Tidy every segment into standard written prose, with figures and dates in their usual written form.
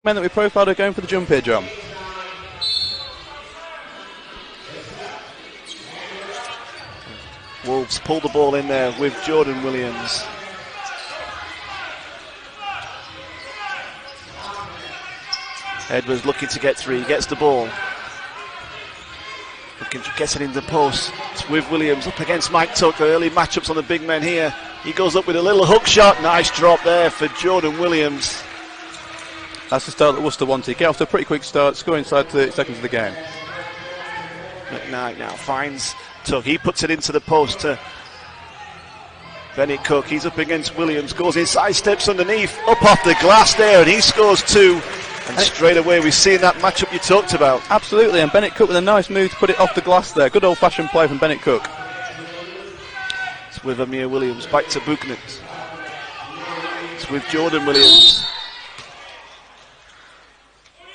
Men that we profiled are going for the jump here, John. Wolves pull the ball in there with Jordan Williams. Edwards looking to get three, gets the ball. Gets it into the post. It's with Williams up against Mike Tuck. Early matchups on the big men here. He goes up with a little hook shot. Nice drop there for Jordan Williams. That's the start that Worcester wanted. Get off to a pretty quick start, score inside 30 seconds of the game. McKnight now finds Tuck. He puts it into the post to Bennett Cook. He's up against Williams. Goes inside, steps underneath. Up off the glass there, and he scores two. And straight away we've seen that matchup you talked about. Absolutely, and Bennett Cook with a nice move to put it off the glass there. Good old-fashioned play from Bennett Cook. It's with Amir Williams. Back to Buchanan. It's with Jordan Williams.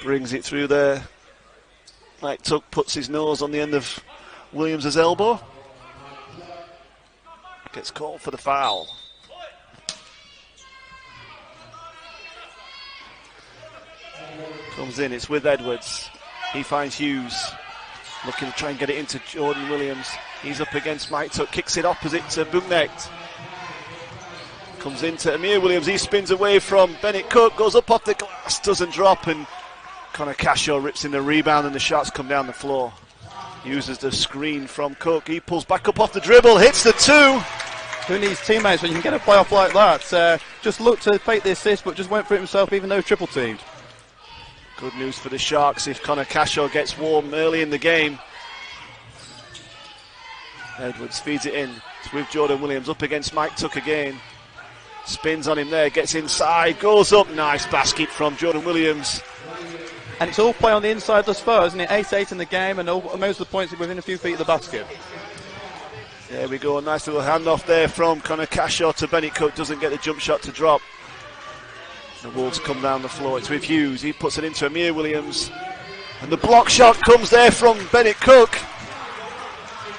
Brings it through there. Mike Tuck puts his nose on the end of Williams' elbow. Gets called for the foul. Comes in, it's with Edwards. He finds Hughes. Looking to try and get it into Jordan Williams. He's up against Mike Tuck, kicks it opposite to Buchanan. Comes into Amir Williams, he spins away from Bennett Cook, goes up off the glass, doesn't drop, and Connor Cashaw rips in the rebound and the shots come down the floor. Uses the screen from Cook, he pulls back up off the dribble, hits the two. Who needs teammates when you can get a playoff like that? Just looked to fake the assist, but just went for it himself even though triple teamed. Good news for the Sharks if Connor Cashaw gets warm early in the game. Edwards feeds it in. It's with Jordan Williams up against Mike Tuck again. Spins on him there, gets inside, goes up. Nice basket from Jordan Williams. And it's all play on the inside thus far, isn't it? 8-8 in the game, and most of the points are within a few feet of the basket. There we go, a nice little handoff there from Connor Cashaw to Bennett Cook. Doesn't get the jump shot to drop. The Wolves come down the floor. It's with Hughes. He puts it into Amir Williams. And the block shot comes there from Bennett Cook.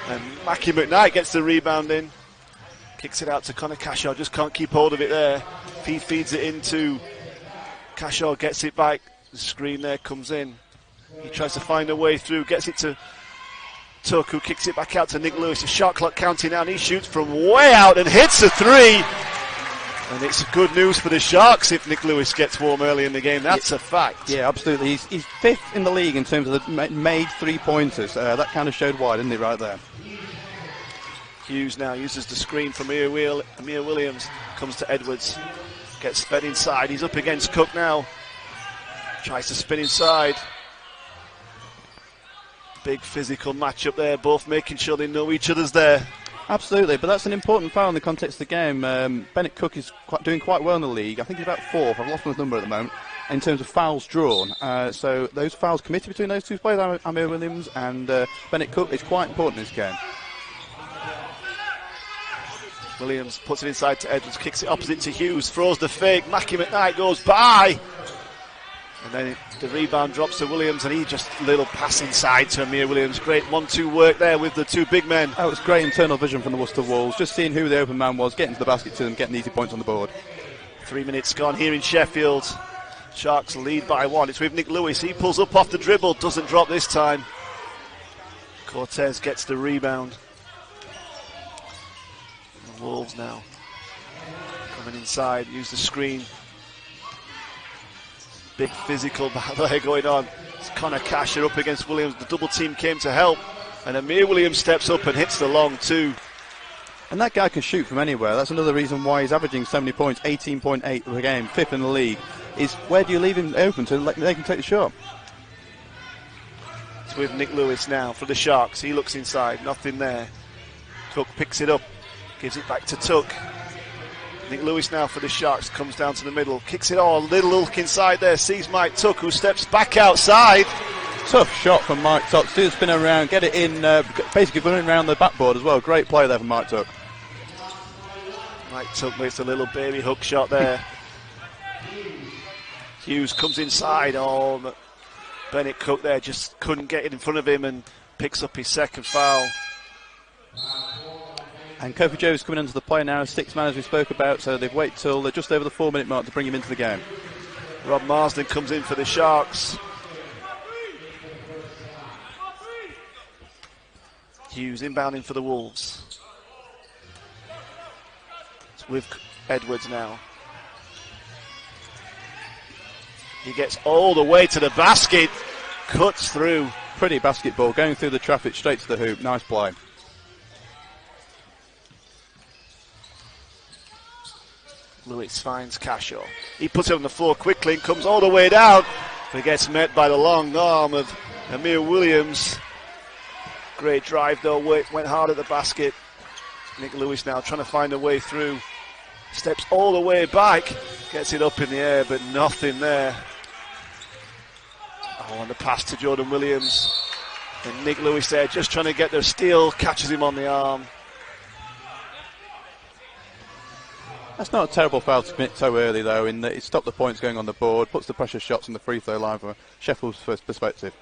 And Mackie McKnight gets the rebound in. Kicks it out to Connor Cashaw. Just can't keep hold of it there. He feeds it into Cashaw. Gets it back. The screen there comes in. He tries to find a way through. Gets it to Tuck, who kicks it back out to Nick Lewis. The shot clock counting down. He shoots from way out and hits a three. And it's good news for the Sharks if Nick Lewis gets warm early in the game. That's a fact. Yeah, absolutely. He's fifth in the league in terms of the made three-pointers. That kind of showed why, didn't it, right there? Hughes now uses the screen from Amir Williams. Comes to Edwards. Gets fed inside. He's up against Cook now. Tries to spin inside. Big physical matchup there. Both making sure they know each other's there. Absolutely, but that's an important foul in the context of the game. Bennett Cook is doing quite well in the league. I think he's about fourth. I've lost my number at the moment in terms of fouls drawn. So those fouls committed between those two players, Amir Williams and Bennett Cook, is quite important in this game. Williams puts it inside to Edwards, kicks it opposite to Hughes, throws the fake. Mackie McKnight goes by. And then the rebound drops to Williams, and he just little pass inside to Amir Williams. Great 1-2 work there with the two big men. That was great internal vision from the Worcester Wolves, just seeing who the open man was, getting to the basket to them, getting easy points on the board. 3 minutes gone here in Sheffield. Sharks lead by one. It's with Nick Lewis. He pulls up off the dribble, doesn't drop this time. Cortez gets the rebound. The Wolves now coming inside, use the screen. Big physical battle there going on. It's Connor Cashaw up against Williams. The double team came to help. And Amir Williams steps up and hits the long two. And that guy can shoot from anywhere. That's another reason why he's averaging 70 points, 18.8 per game, fifth in the league. Is where do you leave him open so they can take the shot? It's with Nick Lewis now for the Sharks. He looks inside, nothing there. Cook picks it up, gives it back to Tuck. Nick Lewis now for the Sharks, comes down to the middle, kicks it all, little look inside there, sees Mike Tuck, who steps back outside. Tough shot from Mike Tuck, still spin around, get it in, basically running around the backboard as well. Great play there from Mike Tuck. Mike Tuck makes a little baby hook shot there. Hughes comes inside, Bennett Cook there just couldn't get it in front of him and picks up his second foul. And Kofi Joe's coming into the play now, 6 man as we spoke about, so they've waited till just over the 4 minute mark to bring him into the game. Rob Marsden comes in for the Sharks. Hughes inbounding for the Wolves. It's with Edwards now. He gets all the way to the basket, cuts through. Pretty basketball, going through the traffic straight to the hoop. Nice play. Lewis finds Cashaw. He puts it on the floor quickly and comes all the way down, but gets met by the long arm of Amir Williams. Great drive though, went hard at the basket. Nick Lewis now trying to find a way through. Steps all the way back, gets it up in the air, but nothing there. Oh, and the pass to Jordan Williams. And Nick Lewis there just trying to get their steal, catches him on the arm. That's not a terrible foul to commit so early, though, in that it stopped the points going on the board, puts the pressure shots on the free throw line from Sheffield's first perspective.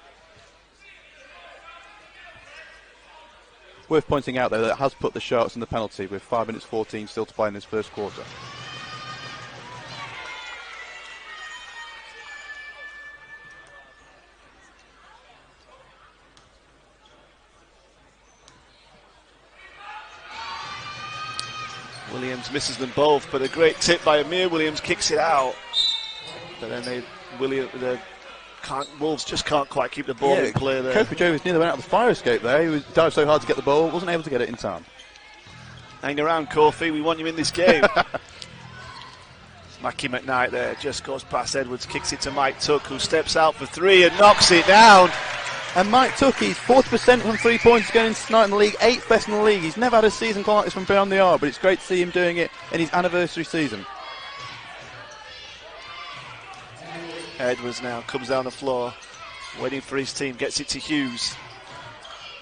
Worth pointing out, though, that it has put the Sharks in the penalty with 5 minutes 14 still to play in this first quarter. Williams misses them both, but a great tip by Amir Williams kicks it out. But then Wolves just can't quite keep the ball in play there. Kofi Jovis nearly went out of the fire escape there. He dived so hard to get the ball, wasn't able to get it in time. Hang around, Kofi, we want you in this game. Mackie McKnight there just goes past Edwards, kicks it to Mike Tuck, who steps out for three and knocks it down. And Mike Tuck, he's 40% from 3 points going into tonight in the league, 8th best in the league. He's never had a season quite like this from beyond the arc, but it's great to see him doing it in his anniversary season. Edwards now comes down the floor, waiting for his team, gets it to Hughes.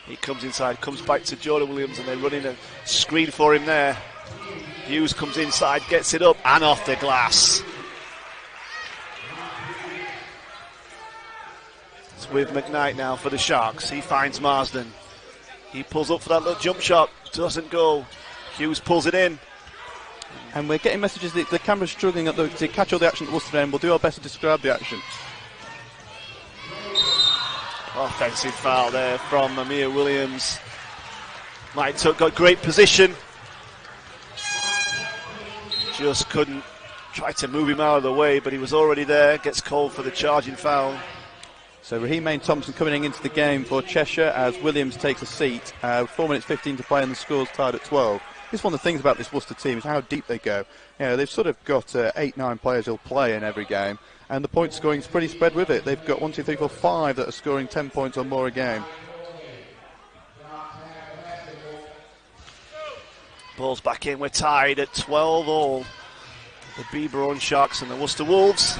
He comes inside, comes back to Jordan Williams, and they're running a screen for him there. Hughes comes inside, gets it up and off the glass. It's with McKnight now for the Sharks. He finds Marsden. He pulls up for that little jump shot, doesn't go. Hughes pulls it in. And we're getting messages that the camera's struggling to catch all the action at Worcester end. We'll do our best to describe the action. Offensive foul there from Amir Williams. Mike Tuck got great position. Just couldn't try to move him out of the way, but he was already there. Gets called for the charging foul. So Raheem Thompson coming into the game for Cheshire as Williams takes a seat. 4 minutes 15 to play and the score's tied at 12. It's one of the things about this Worcester team is how deep they go. You know, they've sort of got 8-9 players who'll play in every game, and the point scoring is pretty spread with it. They've got 1, 2, 3, 4, 5 that are scoring 10 points or more a game. Ball's back in. We're tied at 12 all. The BBL Sharks and the Worcester Wolves.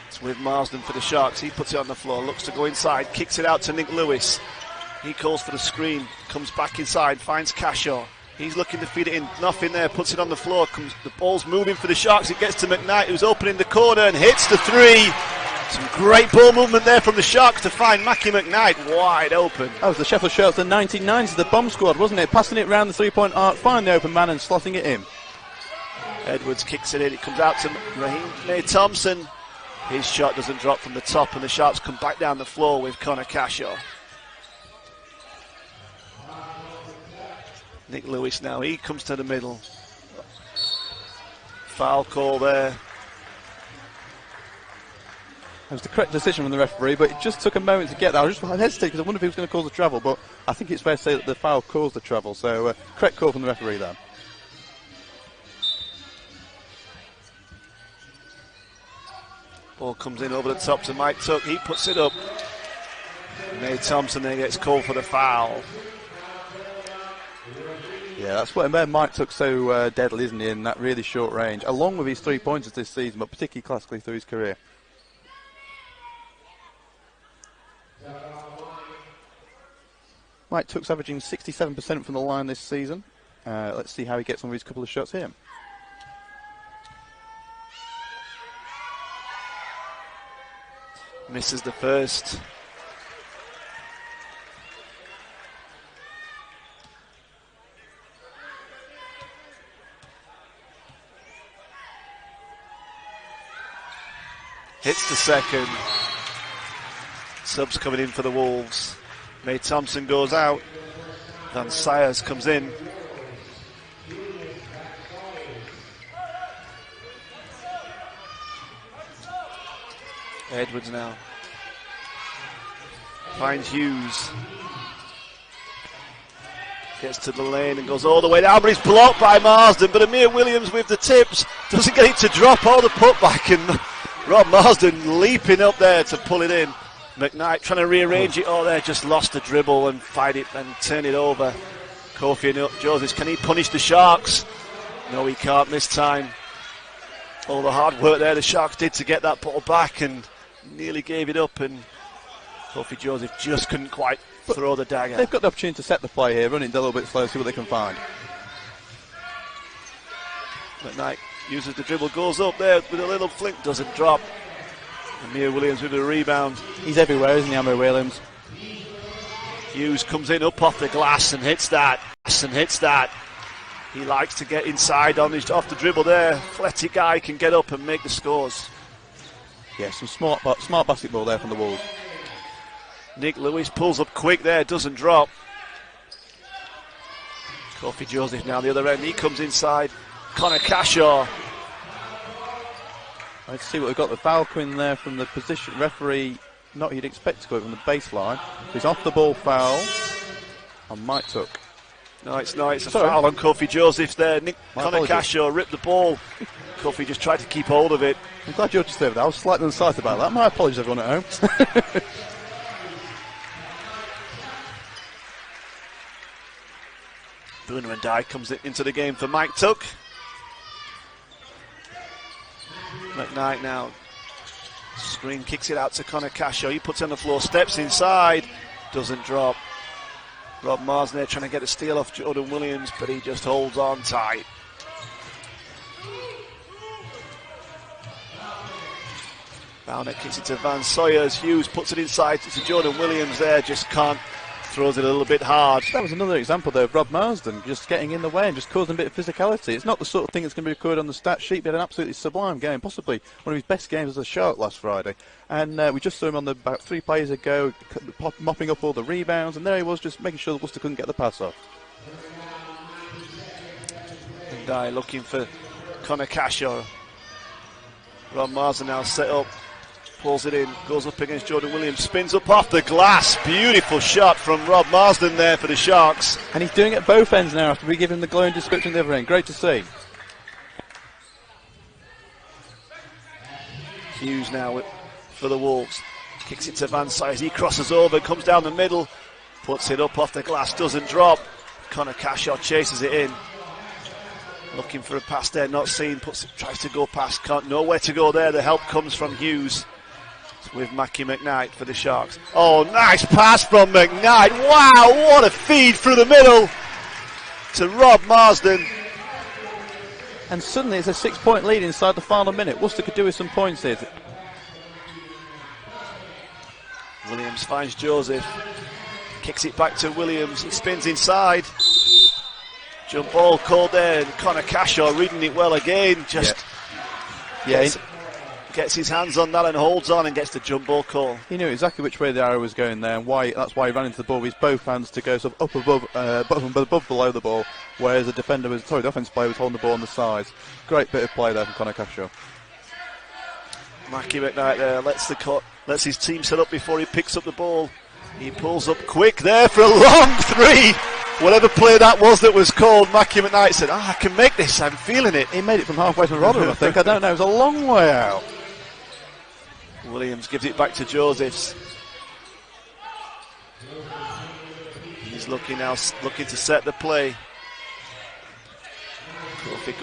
It's with Marsden for the Sharks. He puts it on the floor, looks to go inside, kicks it out to Nick Lewis. He calls for the screen, comes back inside, finds Cashaw. He's looking to feed it in, nothing there, puts it on the floor. The ball's moving for the Sharks. It gets to McKnight, who's open in the corner and hits the three. Some great ball movement there from the Sharks to find Mackie McKnight wide open. That was the Sheffield Sharks in the 1990s, the bomb squad, wasn't it? Passing it around the three-point arc, finding the open man and slotting it in. Edwards kicks it in. It comes out to Raheem Thompson. His shot doesn't drop from the top, and the Sharks come back down the floor with Connor Cashaw. Nick Lewis now, he comes to the middle. Foul call there. It was the correct decision from the referee, but it just took a moment to get there. I hesitated because I wondered if he was going to cause the travel, but I think it's fair to say that the foul caused the travel, so correct call from the referee there. Ball comes in over the top to Mike Tuck, he puts it up. Nate Thompson then gets called for the foul. Yeah, that's what Mike Tuck so deadly, isn't he, in that really short range, along with his 3 pointers this season, but particularly classically through his career. Mike Tuck's averaging 67% from the line this season. Let's see how he gets on with his couple of shots here. Misses the first. hits the second. Subs coming in for the Wolves. May Thompson goes out. Van Sayers comes in. Edwards now. Finds Hughes. Gets to the lane and goes all the way down, but he's blocked by Marsden. But Amir Williams with the tips doesn't get it to drop all the putback, and Rob Marsden leaping up there to pull it in. McKnight trying to rearrange it all there, just lost the dribble and fight it and turn it over. Kofi Joseph, can he punish the Sharks? No, he can't this time. All the hard work there the Sharks did to get that ball back and nearly gave it up, and Kofi Joseph just couldn't quite throw the dagger. They've got the opportunity to set the play here, run it a little bit slow, see what they can find. McKnight uses the dribble, goes up there with a little flick, doesn't drop. Amir Williams with a rebound. He's everywhere, isn't he, Amir Williams? Hughes comes in up off the glass and hits that. He likes to get inside off the dribble there. Athletic guy can get up and make the scores. Yeah, some smart basketball there from the Wolves. Nick Lewis pulls up quick there, doesn't drop. Kofi Joseph now the other end, he comes inside. Connor Cashaw. Let's see what we've got. The foul coming there from the position referee. Not you'd expect to go from the baseline. He's off the ball foul on Mike Tuck. No, it's not. It's a foul on Kofi Joseph there. Connor Cashaw ripped the ball. Kofi just tried to keep hold of it. I'm glad you're just there with that. I was slightly unsighted about that. My apologies, everyone at home. Bruno and Dye comes into the game for Mike Tuck. McKnight now. Screen kicks it out to Connor Cashaw. He puts it on the floor, steps inside, doesn't drop. Rob Marsden there trying to get a steal off Jordan Williams, but he just holds on tight. Bowner kicks it to Van Sawyers. Hughes puts it inside to Jordan Williams there, just can't. Throws it a little bit hard. That was another example though of Rob Marsden just getting in the way and just causing a bit of physicality. It's not the sort of thing that's going to be recorded on the stat sheet, but an absolutely sublime game, possibly one of his best games as a Shark last Friday. And we just saw him on about 3 plays ago, mopping up all the rebounds, and there he was just making sure Worcester couldn't get the pass off. And Dye looking for Connor Cashaw. Rob Marsden now set up. Pulls it in, goes up against Jordan Williams, spins up off the glass. Beautiful shot from Rob Marsden there for the Sharks. And he's doing it at both ends now after we give him the glowing description at the other end. Great to see. Hughes now for the Wolves. Kicks it to Van Sayers. He crosses over, comes down the middle, puts it up off the glass, doesn't drop. Connor Cashaw chases it in. Looking for a pass there, not seen, tries to go past, can't, nowhere to go there. The help comes from Hughes. With Mackie McKnight for the Sharks. Oh, nice pass from McKnight. Wow, what a feed through the middle to Rob Marsden. And suddenly it's a 6-point lead inside the final minute. Worcester could do with some points here. Williams finds Joseph. Kicks it back to Williams. He spins inside. Jump ball called there. And Connor Cashaw reading it well again. Gets his hands on that and holds on and gets the jump ball call. He knew exactly which way the arrow was going there, and that's why he ran into the ball with both hands to go sort of up above below the ball, whereas the offensive player was holding the ball on the sides. Great bit of play there from Connor Cashaw. Mackie McKnight there lets his team set up before he picks up the ball. He pulls up quick there for a long three. Whatever play that was called, Mackie McKnight said, I can make this, I'm feeling it. He made it from halfway to Rotherham, I think. I don't know, it was a long way out. Williams gives it back to Josephs. He's looking to set the play. Kofi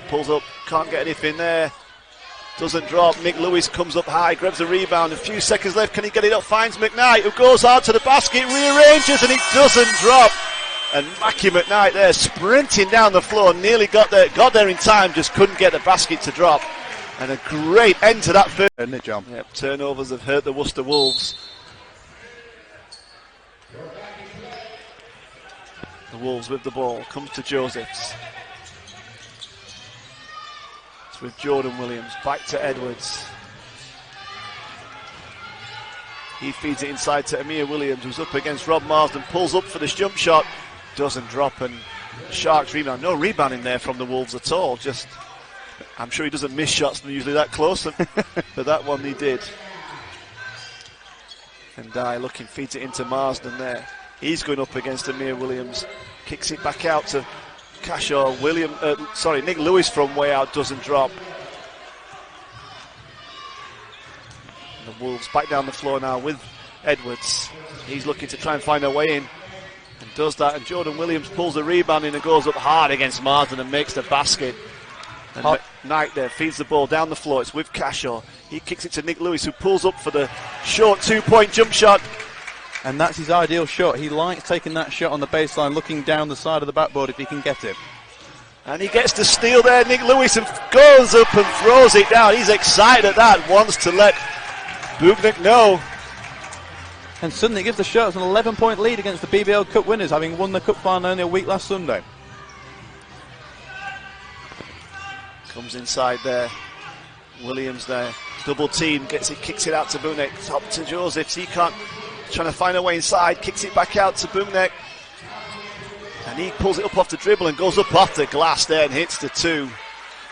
pulls up, can't get anything there. Doesn't drop. Nick Lewis comes up high, grabs a rebound. A few seconds left. Can he get it up? Finds McKnight, who goes out to the basket, rearranges, and it doesn't drop. And Mackie McKnight there sprinting down the floor, nearly got there in time, just couldn't get the basket to drop. And a great end to that first. Isn't it, John? Yep, turnovers have hurt the Worcester Wolves. The Wolves with the ball. Comes to Josephs. It's with Jordan Williams. Back to Edwards. He feeds it inside to Amir Williams, who's up against Rob Marsden, pulls up for this jump shot, doesn't drop, and Sharks rebound. No rebounding there from the Wolves at all. Just, I'm sure he doesn't miss shots usually that close, but that one he did. And Dye looking, feeds it into Marsden there. He's going up against Amir Williams, kicks it back out to Cashaw. Nick Lewis from way out doesn't drop. And the Wolves back down the floor now with Edwards. He's looking to try and find a way in, and does that. And Jordan Williams pulls the rebound in and goes up hard against Marsden and makes the basket. And Knight there feeds the ball down the floor. It's with Cashaw. He kicks it to Nick Lewis, who pulls up for the short 2-point jump shot. And that's his ideal shot. He likes taking that shot on the baseline, looking down the side of the backboard if he can get it. And he gets the steal there, Nick Lewis, and goes up and throws it down. He's excited at that, wants to let Bubnik know. And suddenly it gives the Sharks an 11-point lead against the BBL Cup winners, having won the Cup final only a week last Sunday. Comes inside there. Williams there. Double team, gets it, kicks it out to Bubnik. Top to Josephs. He can't. Trying to find a way inside, kicks it back out to Bubnik. And he pulls it up off the dribble and goes up off the glass there and hits the 2.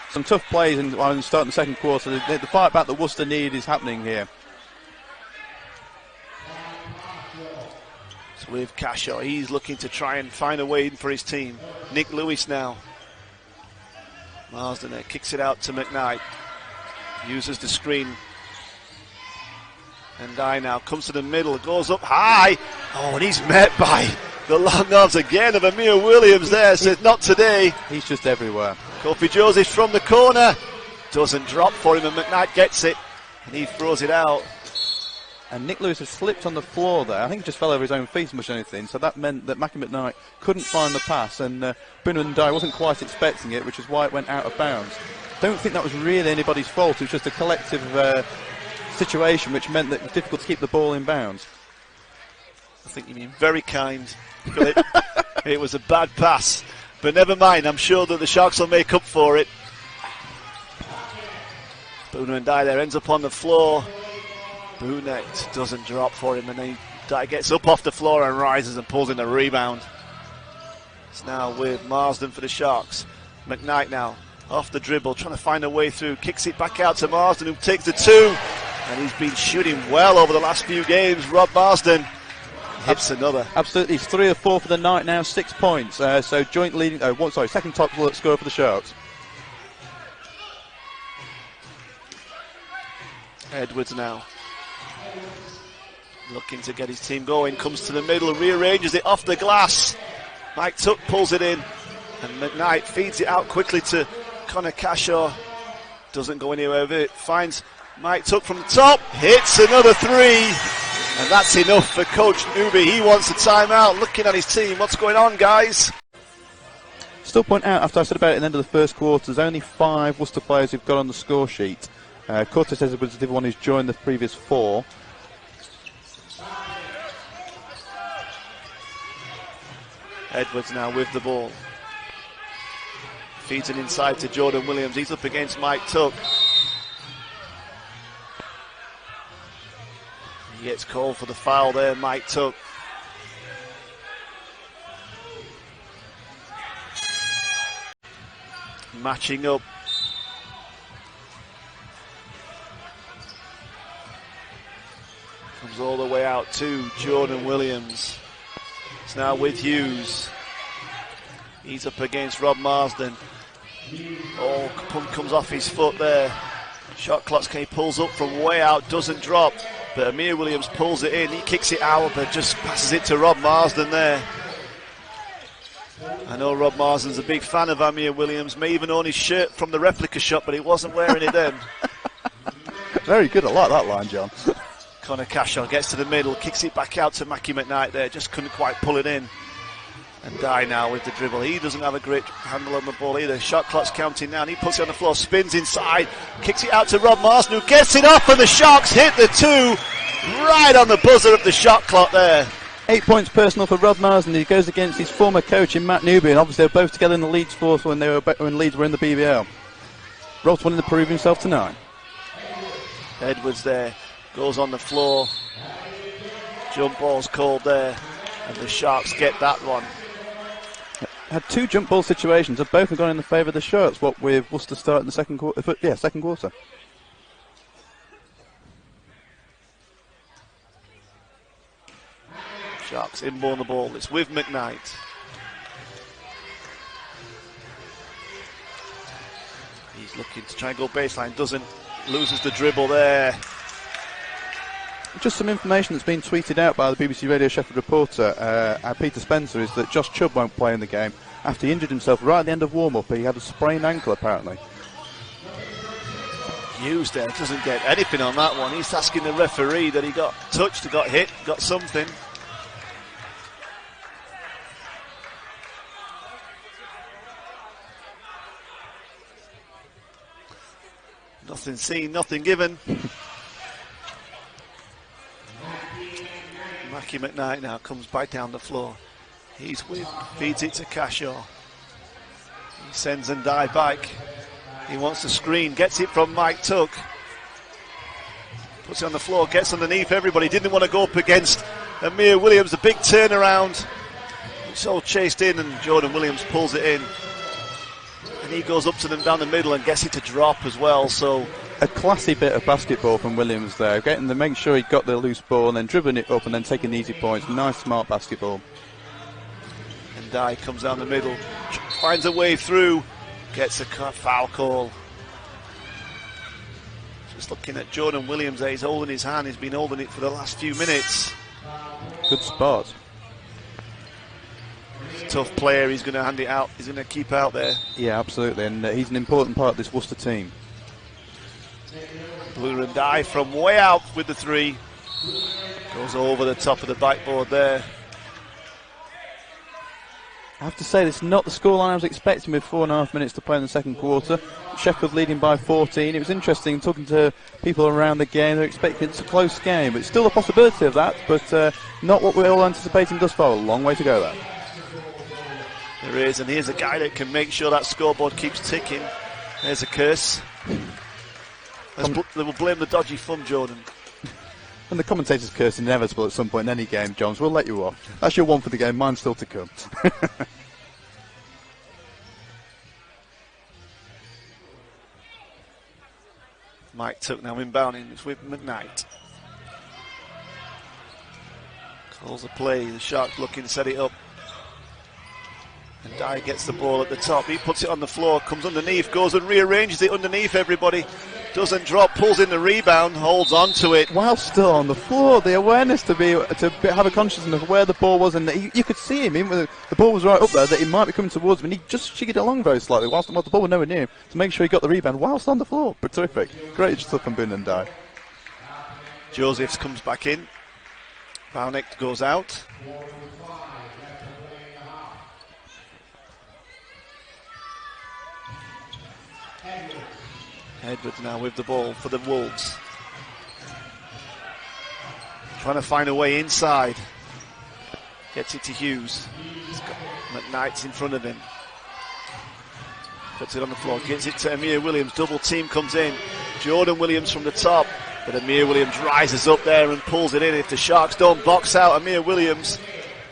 Some tough plays in starting the second quarter. The fight back that Worcester need is happening here. So with Cashaw, he's looking to try and find a way in for his team. Nick Lewis now. Marsden there, kicks it out to McKnight. Uses the screen. And Dye now comes to the middle, goes up high. Oh, and he's met by the long arms again of Amir Williams there. Says not today. He's just everywhere. Kofi Joseph from the corner. Doesn't drop for him, and McKnight gets it. And he throws it out. And Nick Lewis has slipped on the floor there. I think he just fell over his own feet as much as anything. So that meant that Mackie McKnight couldn't find the pass. And Bunham Dye wasn't quite expecting it, which is why it went out of bounds. Don't think that was really anybody's fault. It was just a collective situation which meant that it was difficult to keep the ball in bounds. I think you mean very kind. It was a bad pass, but never mind, I'm sure that the Sharks will make up for it. Booner and Dye there, ends up on the floor. Booner doesn't drop for him, and then Dye gets up off the floor and rises and pulls in the rebound. It's now with Marsden for the Sharks. McKnight now off the dribble, trying to find a way through, kicks it back out to Marsden, who takes the 2. And he's been shooting well over the last few games. Rob Marsden hits another. Absolutely, he's 3 of 4 for the night now, 6 points. So joint leading, second top scorer for the Sharks. Edwards now. Looking to get his team going, comes to the middle, rearranges it off the glass. Mike Tuck pulls it in, and McKnight feeds it out quickly to Connor Cashaw. Doesn't go anywhere with it, finds Mike Tuck from the top, hits another 3, and that's enough for Coach Newby. He wants a timeout, looking at his team. What's going on, guys? Still point out, after I said about it at the end of the first quarter, there's only 5 Worcester players who've got on the score sheet. Cortez Edwards is the one who's joined the previous 4. Edwards now with the ball. Feeds it inside to Jordan Williams. He's up against Mike Tuck. He gets called for the foul there, Mike Tuck. Matching up. Comes all the way out to Jordan Williams. It's now with Hughes. He's up against Rob Marsden. Oh, pump comes off his foot there. Shot clock, he pulls up from way out, doesn't drop. But Amir Williams pulls it in. He kicks it out, but just passes it to Rob Marsden there. I know Rob Marsden's a big fan of Amir Williams. May even own his shirt from the replica shop, but he wasn't wearing it then. Very good. I like that line, John. Connor Cashaw gets to the middle, kicks it back out to Mackie McKnight there. Just couldn't quite pull it in. And Dye now with the dribble. He doesn't have a great handle on the ball either. Shot clock's counting now, and he puts it on the floor, spins inside, kicks it out to Rob Marsden, who gets it off, and the Sharks hit the 2 right on the buzzer of the shot clock there. 8 points personal for Rob Marsden. He goes against his former coach in Matt Newby, and obviously they're both together in the Leeds force when Leeds were in the BBL. Rob's wanting to prove himself tonight. Edwards there goes on the floor. Jump ball's called there, and the Sharks get that one. Had two jump ball situations, and both have gone in the favour of the Sharks. What with Worcester starting the second quarter? Yeah, second quarter. Sharks inborn the ball. It's with McKnight. He's looking to try and go baseline. Doesn't. Loses the dribble there. Just some information that's been tweeted out by the BBC Radio Sheffield reporter, Peter Spencer, is that Josh Chubb won't play in the game after he injured himself right at the end of warm-up. He had a sprained ankle, apparently. Hughes there doesn't get anything on that one. He's asking the referee that he got touched, got hit, got something. Nothing seen, nothing given. Mackie McKnight now comes back down the floor. He's with, feeds it to Cashaw. He sends Ndai back. He wants the screen, gets it from Mike Tuck. Puts it on the floor, gets underneath everybody. Didn't want to go up against Amir Williams. A big turnaround. It's all chased in, and Jordan Williams pulls it in. And he goes up to them down the middle and gets it to drop as well. So a classy bit of basketball from Williams there, getting to make sure he got the loose ball and then dribbling it up and then taking the easy points. Nice, smart basketball. And Ndai comes down the middle, finds a way through, gets a foul call. Just looking at Jordan Williams there, he's holding his hand, he's been holding it for the last few minutes. Good spot. Tough player, he's going to hand it out, he's going to keep out there. Yeah, absolutely, and he's an important part of this Worcester team. Blue Ndai from way out with the three. Goes over the top of the backboard there. I have to say, this is not the scoreline I was expecting with 4.5 minutes to play in the second quarter. Sheffield leading by 14. It was interesting talking to people around the game. They're expecting it's a close game, but it's still a possibility of that, but not what we're all anticipating thus far. A long way to go there. There is, and here's a guy that can make sure that scoreboard keeps ticking. There's a curse. They will blame the dodgy thumb, Jordan. And the commentator's curse is inevitable at some point in any game, Johns. We'll let you off. That's your one for the game. Mine's still to come. Mike Tuck now inbounding. It's with McKnight. Calls a play. The Sharks looking to set it up. And Dye gets the ball at the top. He puts it on the floor, comes underneath, goes and rearranges it underneath everybody. Doesn't drop, pulls in the rebound, holds on to it. While still on the floor, the awareness to have a consciousness of where the ball was, and you could see him, even when the ball was right up there, that he might be coming towards him, and he just jiggered along very slightly whilst the ball was nowhere near him to make sure he got the rebound whilst on the floor. But terrific. Great stuff from Boone and Dye. Josephs comes back in. Valnick goes out. Edwards now with the ball for the Wolves. Trying to find a way inside. Gets it to Hughes. He's got McKnight's in front of him. Puts it on the floor. Gets it to Amir Williams. Double team comes in. Jordan Williams from the top. But Amir Williams rises up there and pulls it in. If the Sharks don't box out Amir Williams,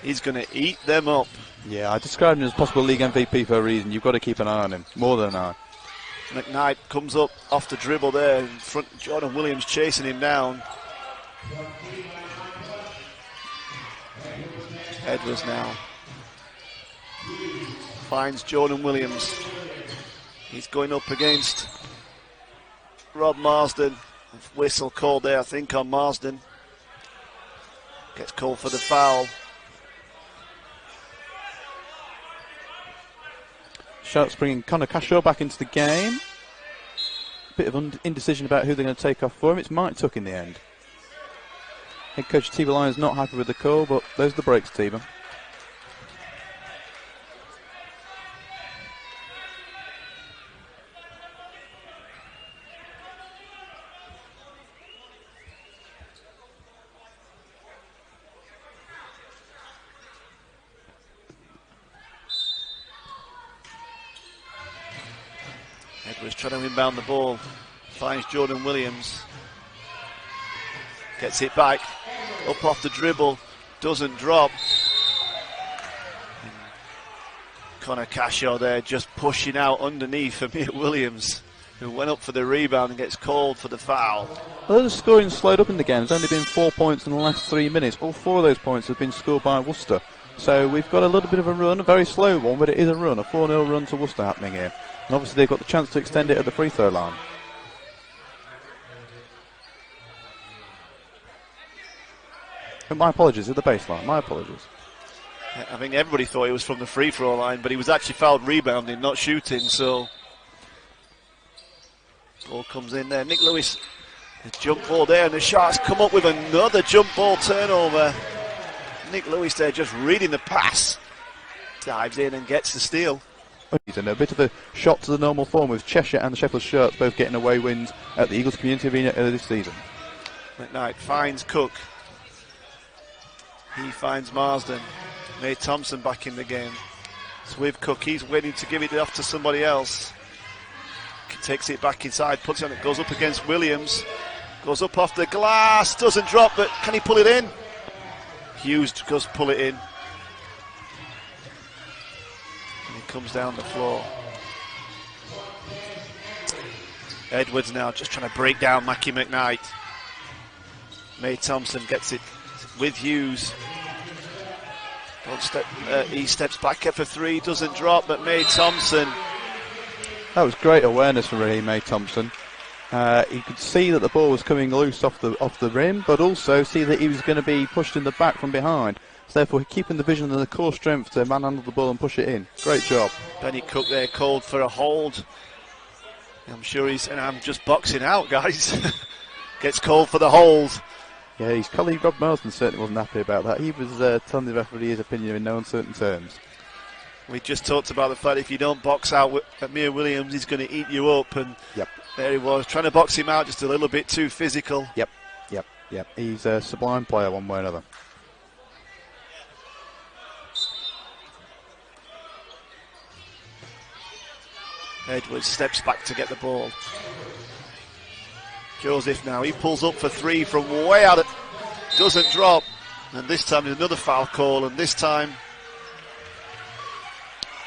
he's going to eat them up. Yeah, I described him as possible league MVP for a reason. You've got to keep an eye on him. More than an eye. McKnight comes up off the dribble there in front. Jordan Williams chasing him down. Edwards now finds Jordan Williams. He's going up against Rob Marsden. Whistle called there, I think, on Marsden. Gets called for the foul. Sharks bringing Connor Cashaw back into the game. Bit of indecision about who they're going to take off for him. It's Mike Tuck in the end. Head coach Teva Lyon's not happy with the call, but those are the breaks, Teva. Edwards trying to inbound the ball. Finds Jordan Williams. Gets it back. Up off the dribble, doesn't drop. Connor Cashaw there just pushing out underneath Amir Williams, who went up for the rebound and gets called for the foul. Although the scoring slowed up in the game, there's only been 4 points in the last 3 minutes. All 4 of those points have been scored by Worcester. So we've got a little bit of a run, a very slow one, but it is a run, a 4-0 run to Worcester happening here. And obviously they've got the chance to extend it at the free throw line. And my apologies, at the baseline, my apologies. I think everybody thought he was from the free throw line, but he was actually fouled rebounding, not shooting, so ball comes in there. Nick Lewis, the jump ball there, and the Sharks come up with another jump ball turnover. Nick Lewis there just reading the pass, dives in and gets the steal. And a bit of a shot to the normal form with Cheshire and the Sheffield Sharks both getting away wins at the Eagles Community Arena earlier this season. McKnight finds Cook. He finds Marsden. May Thompson back in the game. It's with Cook. He's waiting to give it off to somebody else. Takes it back inside, puts it on, it goes up against Williams. Goes up off the glass, doesn't drop, but can he pull it in? Hughes does pull it in. And he comes down the floor. Edwards now just trying to break down Mackie McKnight. May Thompson gets it with Hughes. He steps back for 3, doesn't drop, but May Thompson. That was great awareness from Raheem May Thompson. He could see that the ball was coming loose off the rim, but also see that he was going to be pushed in the back from behind. So therefore, keeping the vision and the core strength to manhandle the ball and push it in. Great job. Benny Cook there called for a hold. I'm sure I'm just boxing out, guys. Gets called for the hold. Yeah, his colleague Rob Marsden certainly wasn't happy about that. He was telling the referee his opinion in no uncertain terms. We just talked about the fact if you don't box out Amir Williams, he's going to eat you up. And there he was, trying to box him out just a little bit too physical. Yep. He's a sublime player one way or another. Edwards steps back to get the ball. Joseph now, he pulls up for 3 from way out. Doesn't drop. And this time there's another foul call, and this time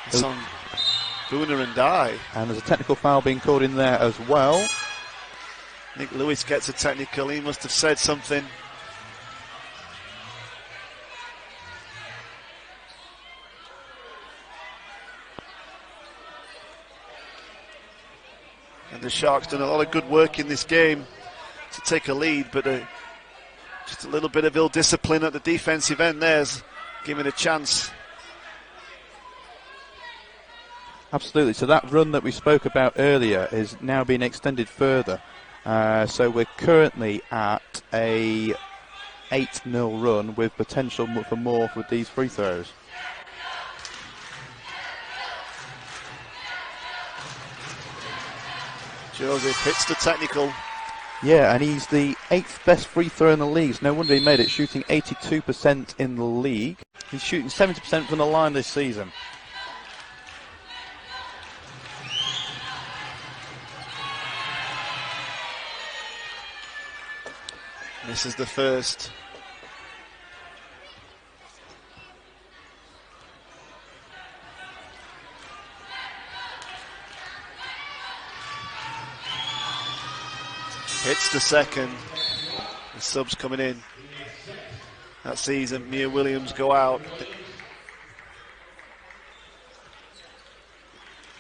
it's on Booner and Dye. And there's a technical foul being called in there as well. Nick Lewis gets a technical. He must have said something. And the Sharks done a lot of good work in this game to take a lead, but just a little bit of ill discipline at the defensive end there's giving a chance. Absolutely. So that run that we spoke about earlier is now being extended further. So we're currently at a 8-0 run with potential for more with these free throws. Joseph hits the technical. Yeah, and he's the 8th best free throw in the league. No wonder he made it, shooting 82% in the league. He's shooting 70% from the line this season. This is the first. Hits the second. The subs coming in. That sees Amir Williams go out.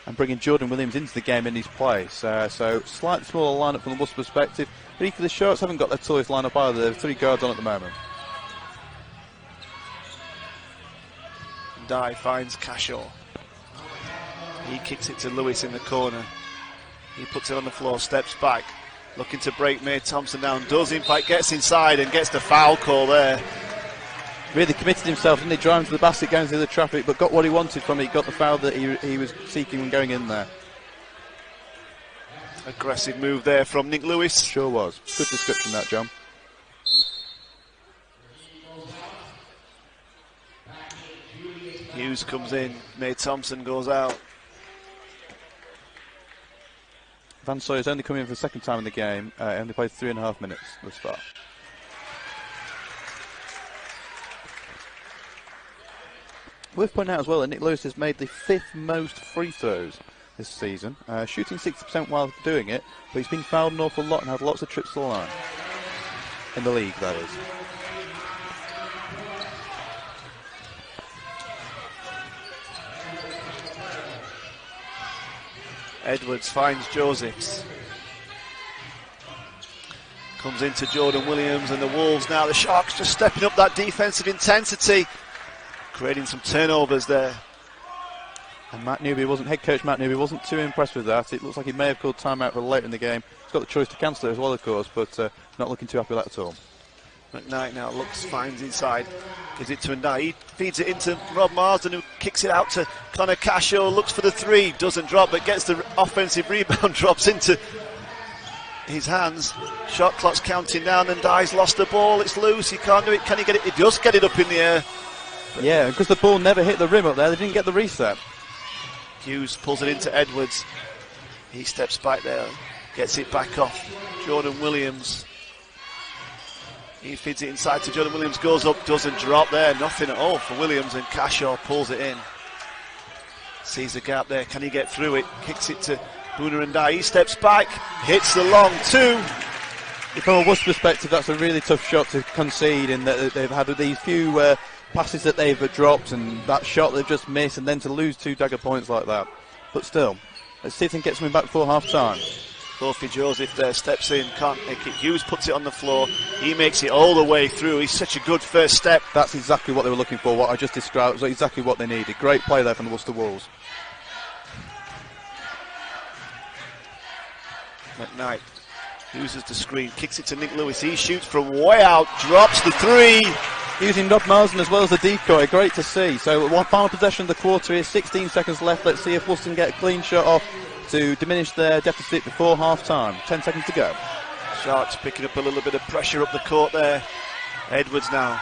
And bringing Jordan Williams into the game in his place. So slightly smaller lineup from the Worcester perspective. But equally, the Sharks haven't got their tallest lineup either. There are 3 guards on at the moment. Dye finds Cashaw. He kicks it to Lewis in the corner. He puts it on the floor, steps back. Looking to break May Thompson down. Does, in fact, gets inside and gets the foul call there. Really committed himself, didn't he? Driving to the basket, going through the traffic, but got what he wanted from it. Got the foul that he was seeking when going in there. Aggressive move there from Nick Lewis. Sure was. Good description, that, John. Hughes comes in. May Thompson goes out. Van Sawyer's only come in for the second time in the game. Only played 3.5 minutes thus far. Worth pointing out as well that Nick Lewis has made the 5th most free throws this season, shooting 60% while doing it, but he's been fouled an awful lot and had lots of trips to the line. In the league, that is. Edwards finds Josephs. Comes into Jordan Williams and the Wolves now. The Sharks just stepping up that defensive intensity, creating some turnovers there. And head coach Matt Newby wasn't too impressed with that. It looks like he may have called timeout for later in the game. He's got the choice to cancel it as well, of course, but not looking too happy with that at all. McKnight now finds inside, gives it to Knight. He feeds it into Rob Marsden, who kicks it out to Connor Casho, looks for the 3, doesn't drop, but gets the offensive rebound, drops into his hands. Shot clock's counting down, and Dye's lost the ball. It's loose, he can't do it. Can he get it? He does get it up in the air. Yeah, because the ball never hit the rim up there, they didn't get the reset. Hughes pulls it into Edwards. He steps back there, gets it back off. Jordan Williams. He feeds it inside to Jordan Williams, goes up, doesn't drop there, nothing at all for Williams, and Cashaw pulls it in. Sees the gap there, can he get through it? Kicks it to Booner and Dye, he steps back, hits the long 2. From a Worcester perspective, that's a really tough shot to concede, in that they've had these few passes that they've dropped, and that shot they've just missed, and then to lose 2 dagger points like that. But still, let's see if they can get something back before half time. Kofi Joseph there steps in, can't make it. Hughes puts it on the floor. He makes it all the way through. He's such a good first step. That's exactly what they were looking for. What I just described was exactly what they needed. Great play there from the Worcester Wolves. McKnight uses the screen, kicks it to Nick Lewis. He shoots from way out, drops the 3. Using Rob Marsden as well as a decoy. Great to see. So one final possession of the quarter is 16 seconds left. Let's see if Worcester can get a clean shot off to diminish their deficit before half-time. 10 seconds to go. Sharks picking up a little bit of pressure up the court there. Edwards now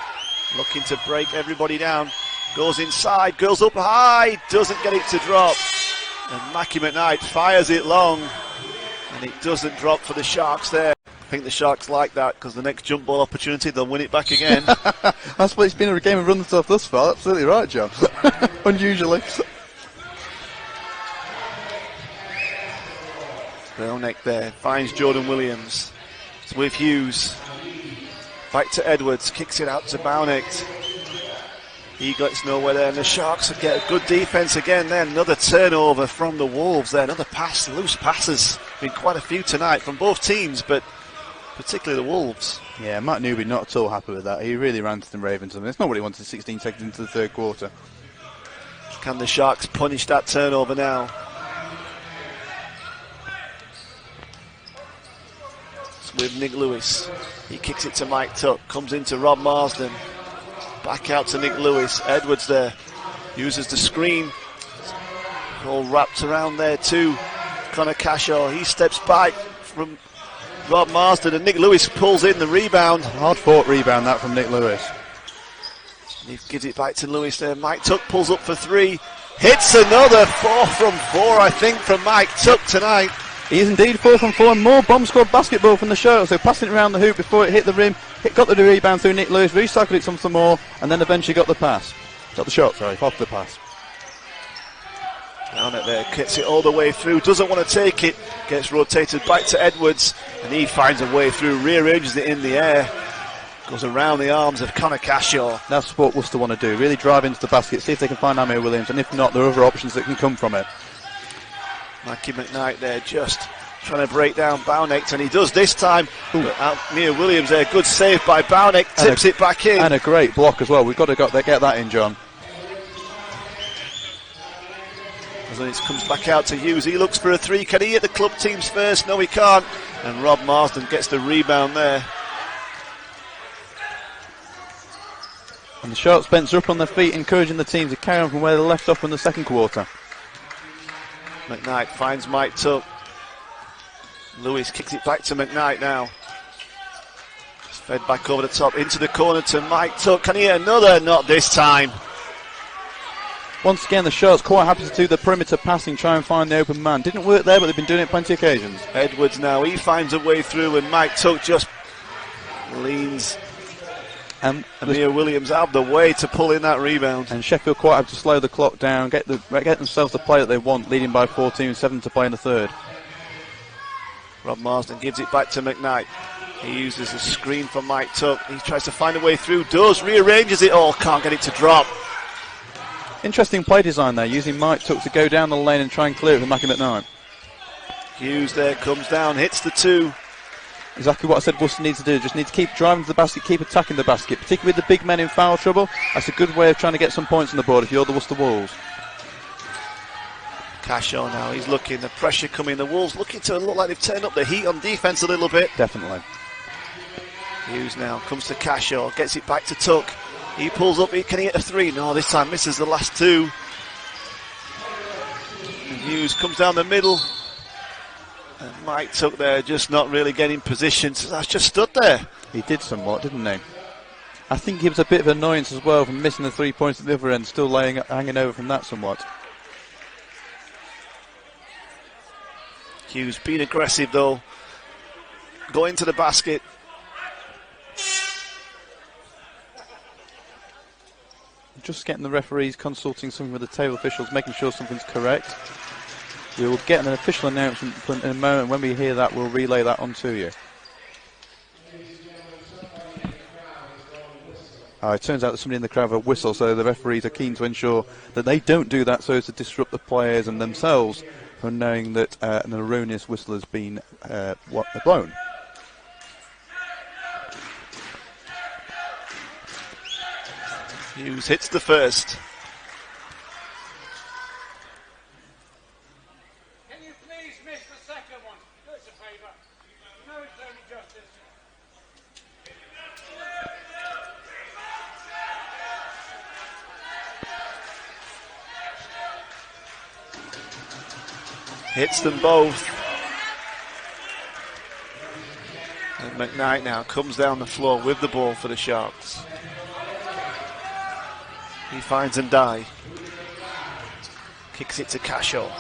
looking to break everybody down. Goes inside, goes up high, doesn't get it to drop. And Mackie McKnight fires it long, and it doesn't drop for the Sharks there. I think the Sharks like that, because the next jump ball opportunity, they'll win it back again. That's what it's been a game of run stuff thus far. Absolutely right, John. Unusually. Belknap there, finds Jordan Williams. It's with Hughes. Back to Edwards, kicks it out to Belknap. He gets nowhere there, and the Sharks get a good defence again there. Another turnover from the Wolves there, another pass, loose passes. Been quite a few tonight from both teams, but particularly the Wolves. Yeah, Matt Newby not at all happy with that. He really ranted and raved to them. It's not what he wanted 16 seconds into the third quarter. Can the Sharks punish that turnover now? With Nick Lewis, he kicks it to Mike Tuck, comes into Rob Marsden, back out to Nick Lewis. Edwards there uses the screen, all wrapped around there too. Connor Cashaw, he steps back from Rob Marsden, and Nick Lewis pulls in the rebound. Hard fought rebound that from Nick Lewis. He gives it back to Lewis there. Mike Tuck pulls up for 3, hits another 4 from 4 I think from Mike Tuck tonight. He is indeed 4 from 4, and more bomb squad basketball from the Sharks. So passing it around the hoop before it hit the rim, got the rebound through Nick Lewis, recycled it some more, and then eventually got the pass. Got the shot, sorry, off the pass. Down it there, gets it all the way through, doesn't want to take it, gets rotated back to Edwards, and he finds a way through, rearranges it in the air, goes around the arms of Connor Cashaw. That's what Worcester want to do, really drive into the basket, see if they can find Amir Williams, and if not, there are other options that can come from it. Mackie McKnight there just trying to break down Belknap, and he does this time. Amir Williams there, good save by Belknap, tips it back in. And a great block as well, we've got to get that in, John. As it comes back out to Hughes, he looks for a 3, can he hit the club teams first? No, he can't, and Rob Marsden gets the rebound there. And the Sharks bench are up on their feet, encouraging the team to carry on from where they left off in the second quarter. McKnight finds Mike Tuck. Lewis kicks it back to McKnight now. It's fed back over the top into the corner to Mike Tuck. Can he hit another? Not this time. Once again, the Sharks quite happy to do the perimeter passing, try and find the open man. Didn't work there, but they've been doing it plenty of occasions. Edwards now, he finds a way through, and Mike Tuck just leans. And Amir Williams out of the way to pull in that rebound. And Sheffield quite have to slow the clock down, get themselves the play that they want, leading by 14, 7 to play in the third. Rob Marsden gives it back to McKnight. He uses a screen from Mike Tuck. He tries to find a way through, rearranges it all, can't get it to drop. Interesting play design there, using Mike Tuck to go down the lane and try and clear it with Mackie McKnight. Hughes there comes down, hits the two. Exactly what I said Worcester needs to do, just need to keep driving to the basket, keep attacking the basket, particularly with the big men in foul trouble. That's a good way of trying to get some points on the board if you're the Worcester Wolves. Cashaw now, he's looking, the pressure coming, the Wolves looking to look like they've turned up the heat on defence a little bit. Definitely. Hughes now comes to Cashaw, gets it back to Tuck. He pulls up, can he hit a three? No, this time misses the last two. And Hughes comes down the middle. And Mike Tuck there, just not really getting position. So that's just stood there. He did somewhat, didn't he? I think he was a bit of annoyance as well from missing the 3 points at the other end, still hanging over from that somewhat. Hughes being aggressive though. Going to the basket. Just getting the referees consulting something with the table officials, making sure something's correct. We will get an official announcement in a moment. When we hear that, we'll relay that on to you. It turns out there's somebody in the crowd with a whistle, so the referees are keen to ensure that they don't do that so as to disrupt the players and themselves from knowing that an erroneous whistle has been blown. Hughes hits the first. Can you please miss the second one? Do us a favour. No, it's only justice. Hits them both. And McKnight now comes down the floor with the ball for the Sharks. He finds Ndai. Kicks it to Cashaw.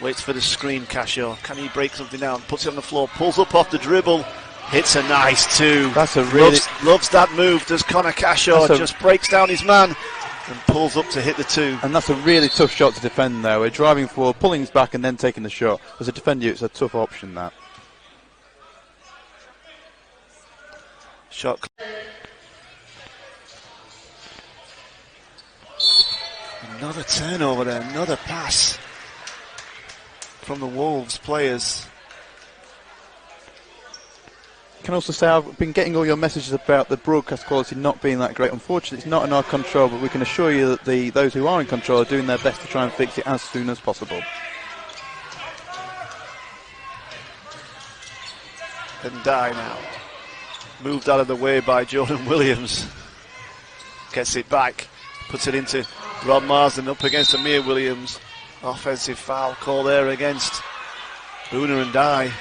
Waits for the screen, Cashaw. Can he break something down? Puts it on the floor, pulls up off the dribble. Hits a nice two. That's a really... Loves that move, does Connor Cashaw. Just breaks down his man and pulls up to hit the two. And that's a really tough shot to defend there. We're driving forward, pulling his back and then taking the shot. As a defender, it's a tough option, that. Shot. Another turnover there, another pass from the Wolves players. I can also say I've been getting all your messages about the broadcast quality not being that great. Unfortunately, it's not in our control, but we can assure you that those who are in control are doing their best to try and fix it as soon as possible. And Die now. Moved out of the way by Jordan Williams. Gets it back, puts it into Rob Marsden up against Amir Williams. Offensive foul call there against Booner and Die.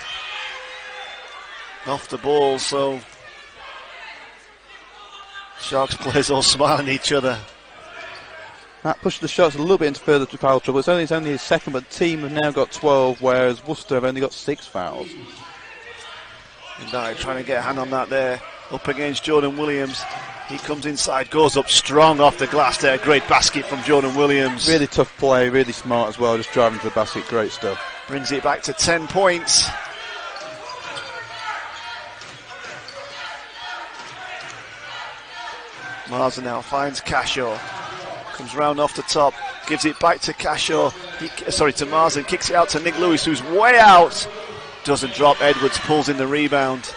Off the ball, so Sharks players all smiling at each other. That pushed the Sharks a little bit into further foul trouble. It's only his second, but the team have now got 12, whereas Worcester have only got 6 fouls. And Die trying to get a hand on that there. Up against Jordan Williams. He comes inside, goes up strong off the glass there. Great basket from Jordan Williams. Really tough play, really smart as well, just driving to the basket. Great stuff. Brings it back to 10 points. Marsden now finds Cashaw. Comes round off the top, gives it back to Cashaw. To Marsden, kicks it out to Nick Lewis, who's way out. Doesn't drop. Edwards pulls in the rebound.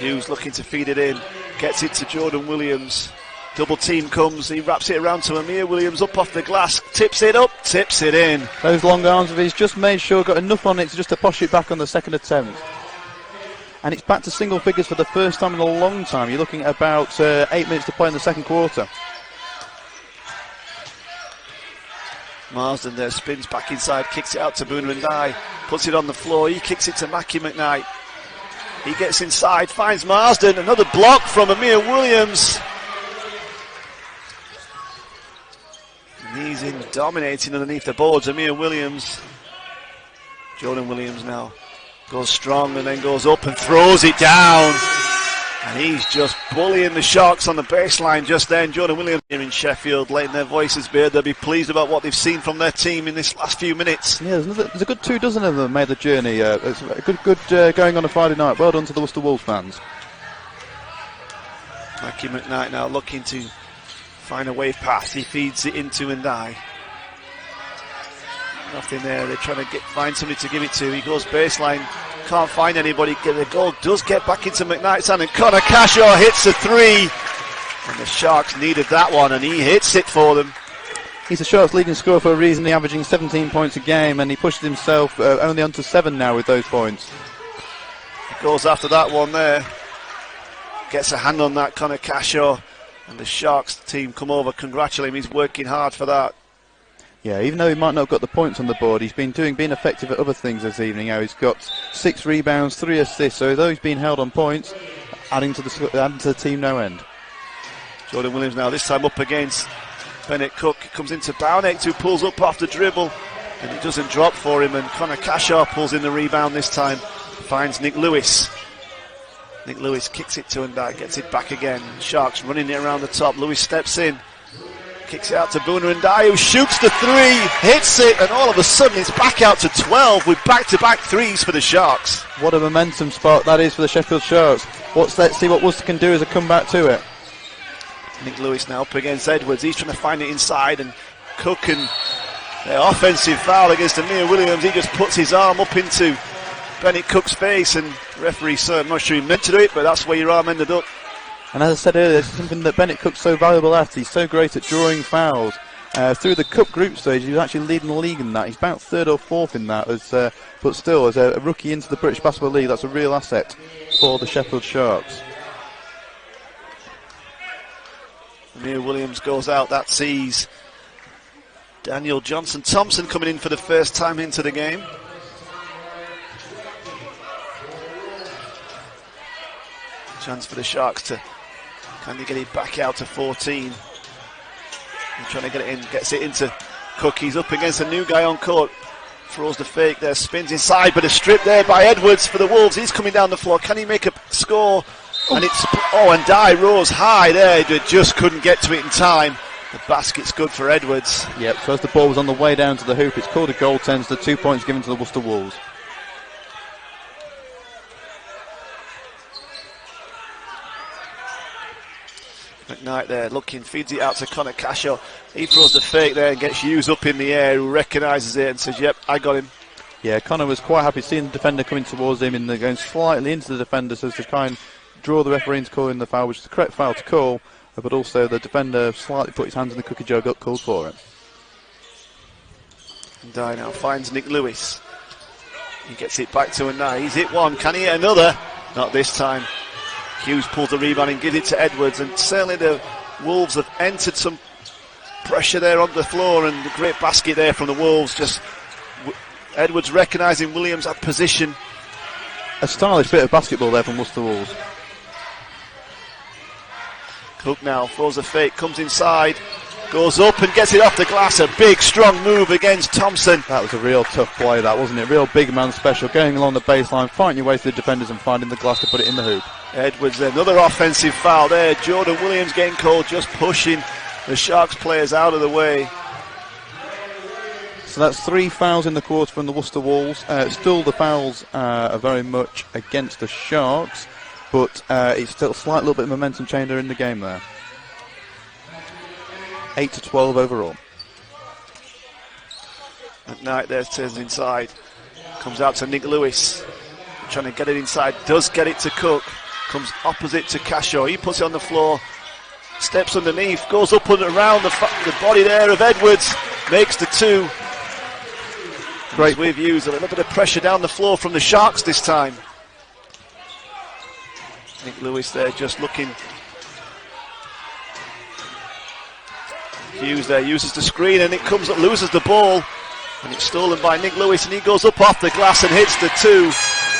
Hughes looking to feed it in. Gets it to Jordan Williams. Double team comes. He wraps it around to Amir Williams up off the glass. Tips it up. Tips it in. Those long arms of his just made sure got enough on it to just to push it back on the second attempt. And it's back to single figures for the first time in a long time. You're looking at about 8 minutes to play in the second quarter. Marsden there spins back inside, kicks it out to Booner and Die, puts it on the floor. He kicks it to Mackie McKnight. He gets inside, finds Marsden. Another block from Amir Williams. And he's in dominating underneath the boards. Amir Williams. Jordan Williams now Goes strong and then goes up and throws it down. And he's just bullying the Sharks on the baseline just then. Jordan Williams here in Sheffield, letting their voices be heard. They'll be pleased about what they've seen from their team in this last few minutes. Yeah, there's a good 2 dozen of them made the journey. It's a good going on a Friday night. Well done to the Worcester Wolves fans. Mackie McKnight now looking to find a wave pass. He feeds it into Ndai. Nothing there. They're trying to find somebody to give it to. He goes baseline. Can't find anybody. The goal does get back into McKnight's hand, and Connor Cashaw hits a 3. And the Sharks needed that one, and he hits it for them. He's the Sharks' leading scorer for a reason. He's averaging 17 points a game, and he pushes himself only onto 7 now with those points. He goes after that one there. Gets a hand on that, Connor Cashaw. And the Sharks team come over, congratulate him. He's working hard for that. Yeah, even though he might not have got the points on the board, he's been effective at other things this evening. He's got 6 rebounds, 3 assists, so though he's been held on points, adding to the team no end. Jordan Williams now, this time up against Bennett Cook. Comes into Bowneck, who pulls up off the dribble, and it doesn't drop for him, and Connor Cashaw pulls in the rebound this time. Finds Nick Lewis. Nick Lewis kicks it to Ndai, gets it back again. Sharks running it around the top. Lewis steps in. Kicks it out to Boona Ndai, who shoots the 3, hits it, and all of a sudden it's back out to 12 with back-to-back 3s for the Sharks. What a momentum spot that is for the Sheffield Sharks. Let's see what Worcester can do as a comeback to it. Nick Lewis now up against Edwards. He's trying to find it inside, and Cook, and the offensive foul against Amir Williams. He just puts his arm up into Bennett Cook's face, and referee, sir, I'm not sure he meant to do it, but that's where your arm ended up. And as I said earlier, it's something that Bennett Cook's so valuable at. He's so great at drawing fouls. Through the Cup group stage, he was actually leading the league in that. He's about 3rd or 4th in that, but still, as a rookie into the British Basketball League, that's a real asset for the Sheffield Sharks. Amir Williams goes out. That sees Daniel Johnson-Thompson coming in for the first time into the game. Chance for the Sharks to kind of get it back out to 14. He's trying to get it in, gets it into Cook. He's up against a new guy on court. Throws the fake there, spins inside, but a strip there by Edwards for the Wolves. He's coming down the floor. Can he make a score? And Ndai rose high there, just couldn't get to it in time. The basket's good for Edwards. Yep, so as the ball was on the way down to the hoop, it's called a goaltender. The 2 points given to the Worcester Wolves. McKnight there looking, feeds it out to Connor Cashaw. He throws the fake there and gets Hughes up in the air, who recognises it and says, yep, I got him. Yeah, Connor was quite happy seeing the defender coming towards him and going slightly into the defender, so as to try and draw the referee into calling the foul, which is the correct foul to call, but also the defender slightly put his hands in the cookie jar, got called for it. Ndai now finds Nick Lewis. He gets it back to Ndai. He's hit one. Can he hit another? Not this time. Hughes pulls the rebound and gives it to Edwards, and certainly the Wolves have entered some pressure there on the floor, and a great basket there from the Wolves. Just Edwards recognising Williams at position. A stylish bit of basketball there from Worcester Wolves. Cook now throws a fake, comes inside, goes up and gets it off the glass. A big, strong move against Thompson. That was a real tough play, that, wasn't it? Real big man special, going along the baseline, fighting your way through the defenders and finding the glass to put it in the hoop. Edwards, another offensive foul there. Jordan Williams getting called, just pushing the Sharks players out of the way. So that's 3 fouls in the quarter from the Worcester Wolves. Still the fouls are very much against the Sharks, but it's still a slight little bit of momentum changer in the game there. 8-12 overall. McKnight there turns inside. Comes out to Nick Lewis. Trying to get it inside. Does get it to Cook. Comes opposite to Cashaw. He puts it on the floor. Steps underneath. Goes up and around the body there of Edwards. Makes the 2. Great. We've used a little bit of pressure down the floor from the Sharks this time. Nick Lewis there just looking. Hughes there uses the screen, and it comes up, loses the ball, and it's stolen by Nick Lewis, and he goes up off the glass and hits the 2.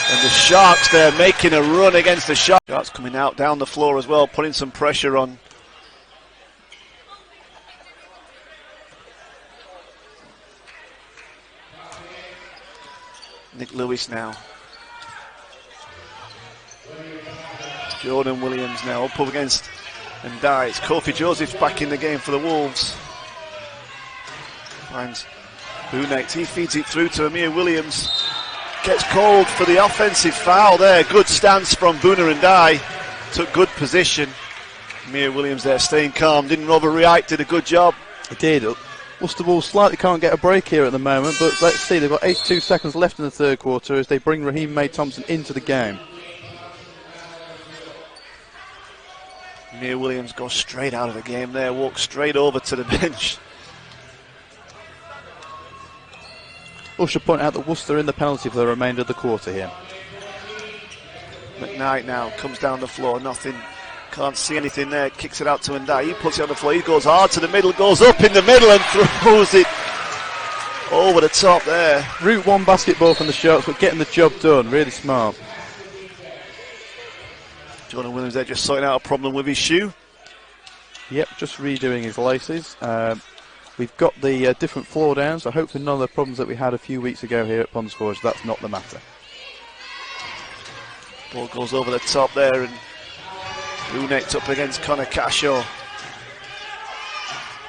And the Sharks there making a run against the Sharks. Sharks coming out down the floor as well, putting some pressure on. Nick Lewis now Jordan Williams now up against and dies. Kofi Joseph's back in the game for the Wolves. Finds Boonate, he feeds it through to Amir Williams. Gets called for the offensive foul there. Good stance from Boona and Dye. Took good position. Amir Williams there staying calm, didn't overreact, did a good job. He did. Worcester Wolves slightly can't get a break here at the moment, but let's see, they've got 82 seconds left in the third quarter as they bring Raheem May-Thompson into the game. Amir Williams goes straight out of the game there, walks straight over to the bench. I should point out that Worcester in the penalty for the remainder of the quarter here. McKnight now comes down the floor, nothing, can't see anything there, kicks it out to Ndai, he puts it on the floor, he goes hard to the middle, goes up in the middle and throws it over the top there. Route 1 basketball from the Sharks, but getting the job done, really smart. Jordan Williams there just sorting out a problem with his shoe. Yep, just redoing his laces. We've got the different floor down, so hopefully none of the problems that we had a few weeks ago here at Pons Forge, that's not the matter. Ball goes over the top there and Boonate up against Connor Cashaw.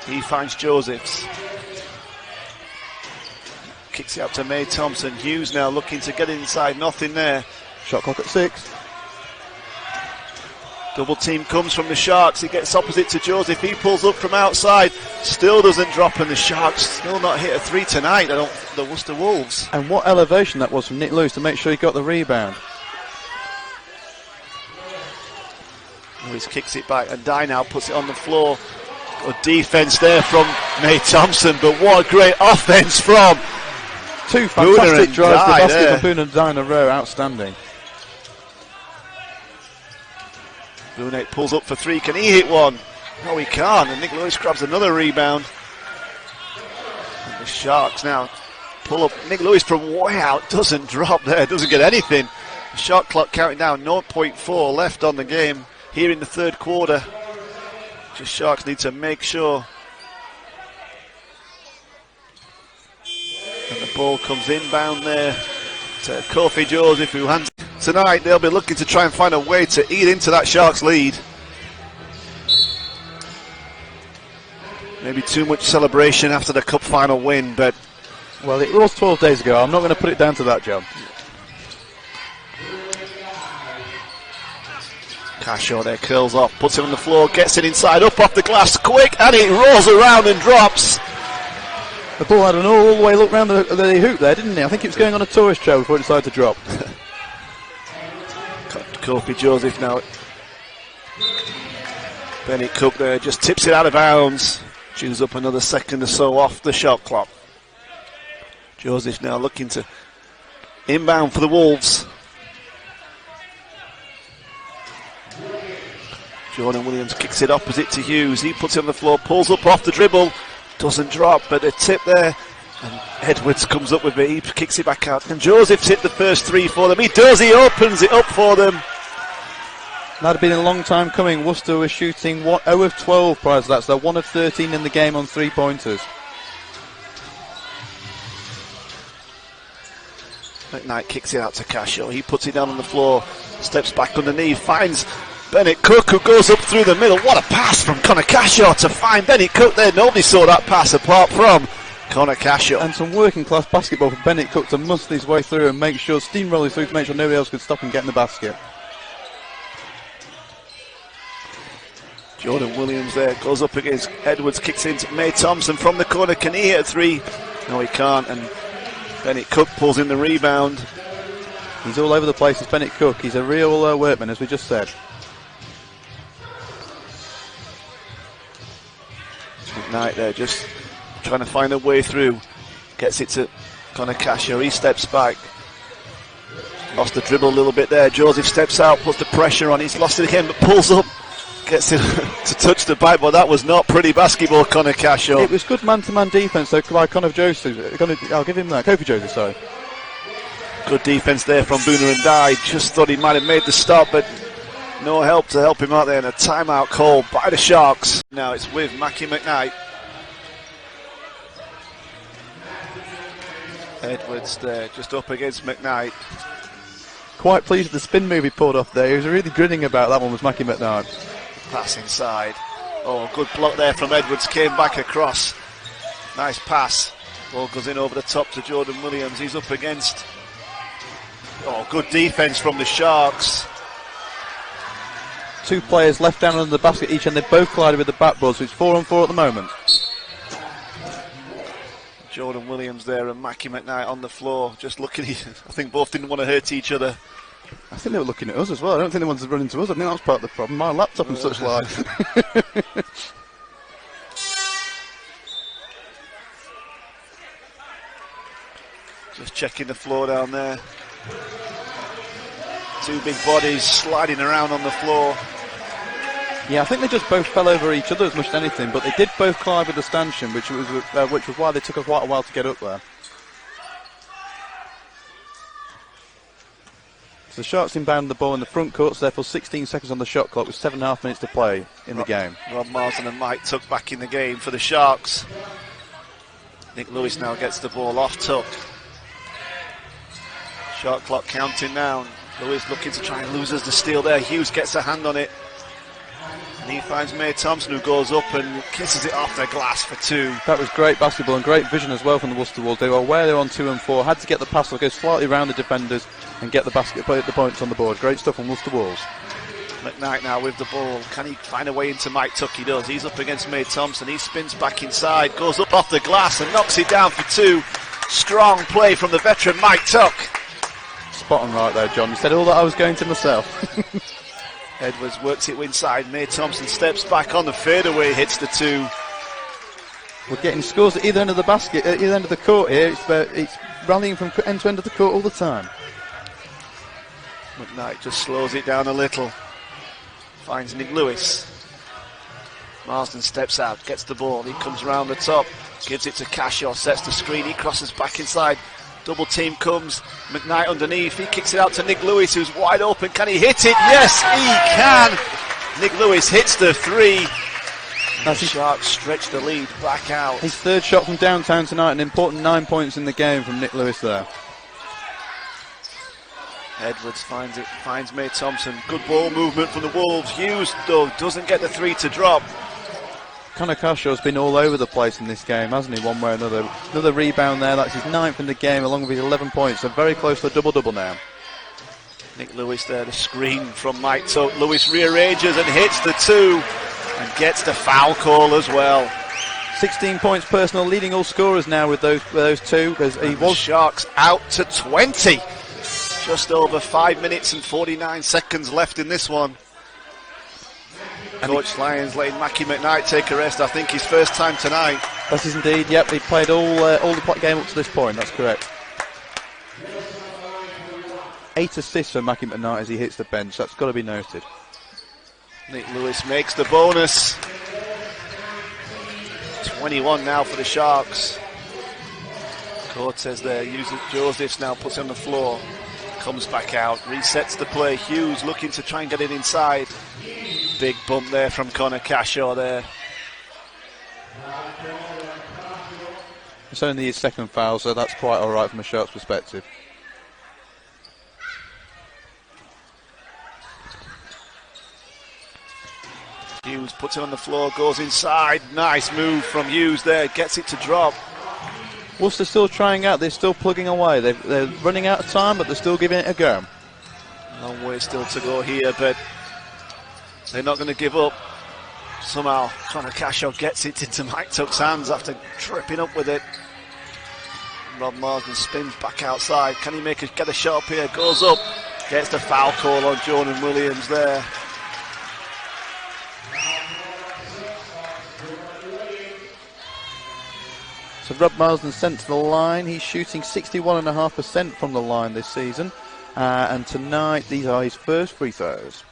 He finds Josephs. Kicks it out to May Thompson. Hughes now looking to get inside, nothing there. Shot clock at 6. Double team comes from the Sharks. He gets opposite to Joseph. He pulls up from outside. Still doesn't drop, and the Sharks still not hit a 3 tonight. The Worcester Wolves. And what elevation that was from Nick Lewis to make sure he got the rebound. Lewis kicks it back, and Dye now puts it on the floor. Good defense there from May Thompson, but what a great offense from two fantastic drives to the basket there. from Boone and Dye in a row. Outstanding. Boonate pulls up for 3. Can he hit one? No, he can't. And Nick Lewis grabs another rebound. And the Sharks now pull up. Nick Lewis from way out doesn't drop there. Doesn't get anything. The shot clock counting down. 0.4 left on the game here in the third quarter. Just Sharks need to make sure. And the ball comes inbound there to Kofi Joseph, who hands. Tonight they'll be looking to try and find a way to eat into that Sharks lead. Maybe too much celebration after the cup final win, but well, it was 12 days ago. I'm not going to put it down to that, John. Cashaw there curls off, puts it on the floor, gets it inside, up off the glass, quick, and it rolls around and drops. The ball had an all the way look round the hoop there, didn't he? I think it was going on a tourist trail before it decided to drop. Kofi Joseph now. Bennett Cook there just tips it out of bounds. Chews up another second or so off the shot clock. Joseph now looking to inbound for the Wolves. Jordan Williams kicks it opposite to Hughes. He puts it on the floor, pulls up off the dribble. Doesn't drop, but a tip there. And Edwards comes up with it. He kicks it back out. And Joseph's hit the first 3 for them. He does. He opens it up for them. That had been a long time coming. Worcester was shooting 0 of 12 prior to that, so they're 1 of 13 in the game on 3-pointers. McKnight kicks it out to Cashaw. He puts it down on the floor, steps back underneath, finds Bennett Cook, who goes up through the middle. What a pass from Connor Cashaw to find Bennett Cook there. Nobody saw that pass apart from Connor Cashaw. And some working class basketball for Bennett Cook to muscle his way through and make sure, steamroll his through to make sure nobody else could stop him getting the basket. Jordan Williams there goes up against Edwards, kicks into May Thompson from the corner. Can he hit a 3? No, he can't. And Bennett Cook pulls in the rebound. He's all over the place, it's Bennett Cook. He's a real workman, as we just said. McKnight there just trying to find a way through. Gets it to Connor Cashaw. He steps back. Lost the dribble a little bit there. Joseph steps out, puts the pressure on. He's lost it again, but pulls up. Gets it to touch the back, but that was not pretty basketball, Connor Cashaw. It was good man-to-man defence, though, by Connor Joseph. I'll give him that. Kofi Joseph, sorry. Good defence there from Boona and Dye. Just thought he might have made the stop, but no help to help him out there. And a timeout call by the Sharks. Now it's with Mackie McKnight. Edwards there, just up against McKnight. Quite pleased with the spin move he pulled off there. He was really grinning about that one, was Mackie McKnight. Pass inside. Oh, good block there from Edwards. Came back across. Nice pass. Ball goes in over the top to Jordan Williams. He's up against... Oh, good defence from the Sharks. Two players left down under the basket each, and they both collided with the backboard, so it's 4-on-4 at the moment. Jordan Williams there and Mackie McKnight on the floor, just looking. I think both didn't want to hurt each other. I think they were looking at us as well. I don't think they wanted to run into us. I think that was part of the problem. My laptop and such like. Just checking the floor down there. Two big bodies sliding around on the floor. Yeah, I think they just both fell over each other as much as anything, but they did both collide with the stanchion, which was why they took quite a while to get up there. So the Sharks inbound the ball in the front court, so therefore 16 seconds on the shot clock with 7.5 minutes to play in the game. Rob Marsden and Mike Tuck back in the game for the Sharks. Nick Lewis now gets the ball off Tuck. Shot clock counting down. Lewis looking to try and loses the steal there. Hughes gets a hand on it. And he finds May Thompson, who goes up and kisses it off the glass for two. That was great basketball and great vision as well from the Worcester Wolves. They were aware they were on 2 and 4, had to get the pass, go slightly around the defenders and get the basket, put the points on the board. Great stuff from Worcester Wolves. McKnight now with the ball. Can he find a way into Mike Tuck? He does. He's up against May Thompson. He spins back inside, goes up off the glass and knocks it down for two. Strong play from the veteran Mike Tuck. Spot on right there, John. You said all that I was going to myself. Edwards works it inside. May Thompson steps back on the fadeaway, hits the two. We're getting scores at either end of the basket, at either end of the court here. It's rallying from end to end of the court all the time. McKnight just slows it down a little. Finds Nick Lewis. Marsden steps out, gets the ball. He comes around the top, gives it to Cashaw, sets the screen. He crosses back inside. Double team comes, McKnight underneath, he kicks it out to Nick Lewis, who's wide open. Can he hit it? Yes, he can! Nick Lewis hits the three. The Sharks stretch the lead back out. His third shot from downtown tonight, an important 9 points in the game from Nick Lewis there. Edwards finds it, finds May Thompson. Good ball movement from the Wolves. Hughes, though, doesn't get the three to drop. Connor Cashaw's been all over the place in this game, hasn't he, one way or another. Another rebound there, that's his 9th in the game, along with his 11 points, so very close to a double-double now. Nick Lewis there, the screen from Mike Tuck. Lewis rearranges and hits the two, and gets the foul call as well. 16 points personal, leading all scorers now with those two. He was Sharks out to 20. Just over 5 minutes and 49 seconds left in this one. And Coach Lyons letting Mackie McKnight take a rest. I think his first time tonight. That is indeed, yep, he played all the game up to this point, that's correct. 8 assists for Mackie McKnight as he hits the bench, that's got to be noted. Nick Lewis makes the bonus. 21 now for the Sharks. Cortez there, uses Josephs now, puts it on the floor. Comes back out, resets the play. Hughes looking to try and get it inside. Big bump there from Connor Cashaw there. It's only his second foul, so that's quite alright from a Sharks perspective. Hughes puts it on the floor, goes inside. Nice move from Hughes there, gets it to drop. Worcester still trying out, they're still plugging away. They're running out of time, but they're still giving it a go. Long way still to go here, but they're not going to give up. Somehow Connor Cashaw gets it into Mike Tuck's hands after tripping up with it. Rob Marsden spins back outside. Can he get a shot up here? Goes up, gets the foul call on Jordan Williams there. So Rob Marsden sent to the line. He's shooting 61.5% from the line this season. And tonight, these are his first free throws.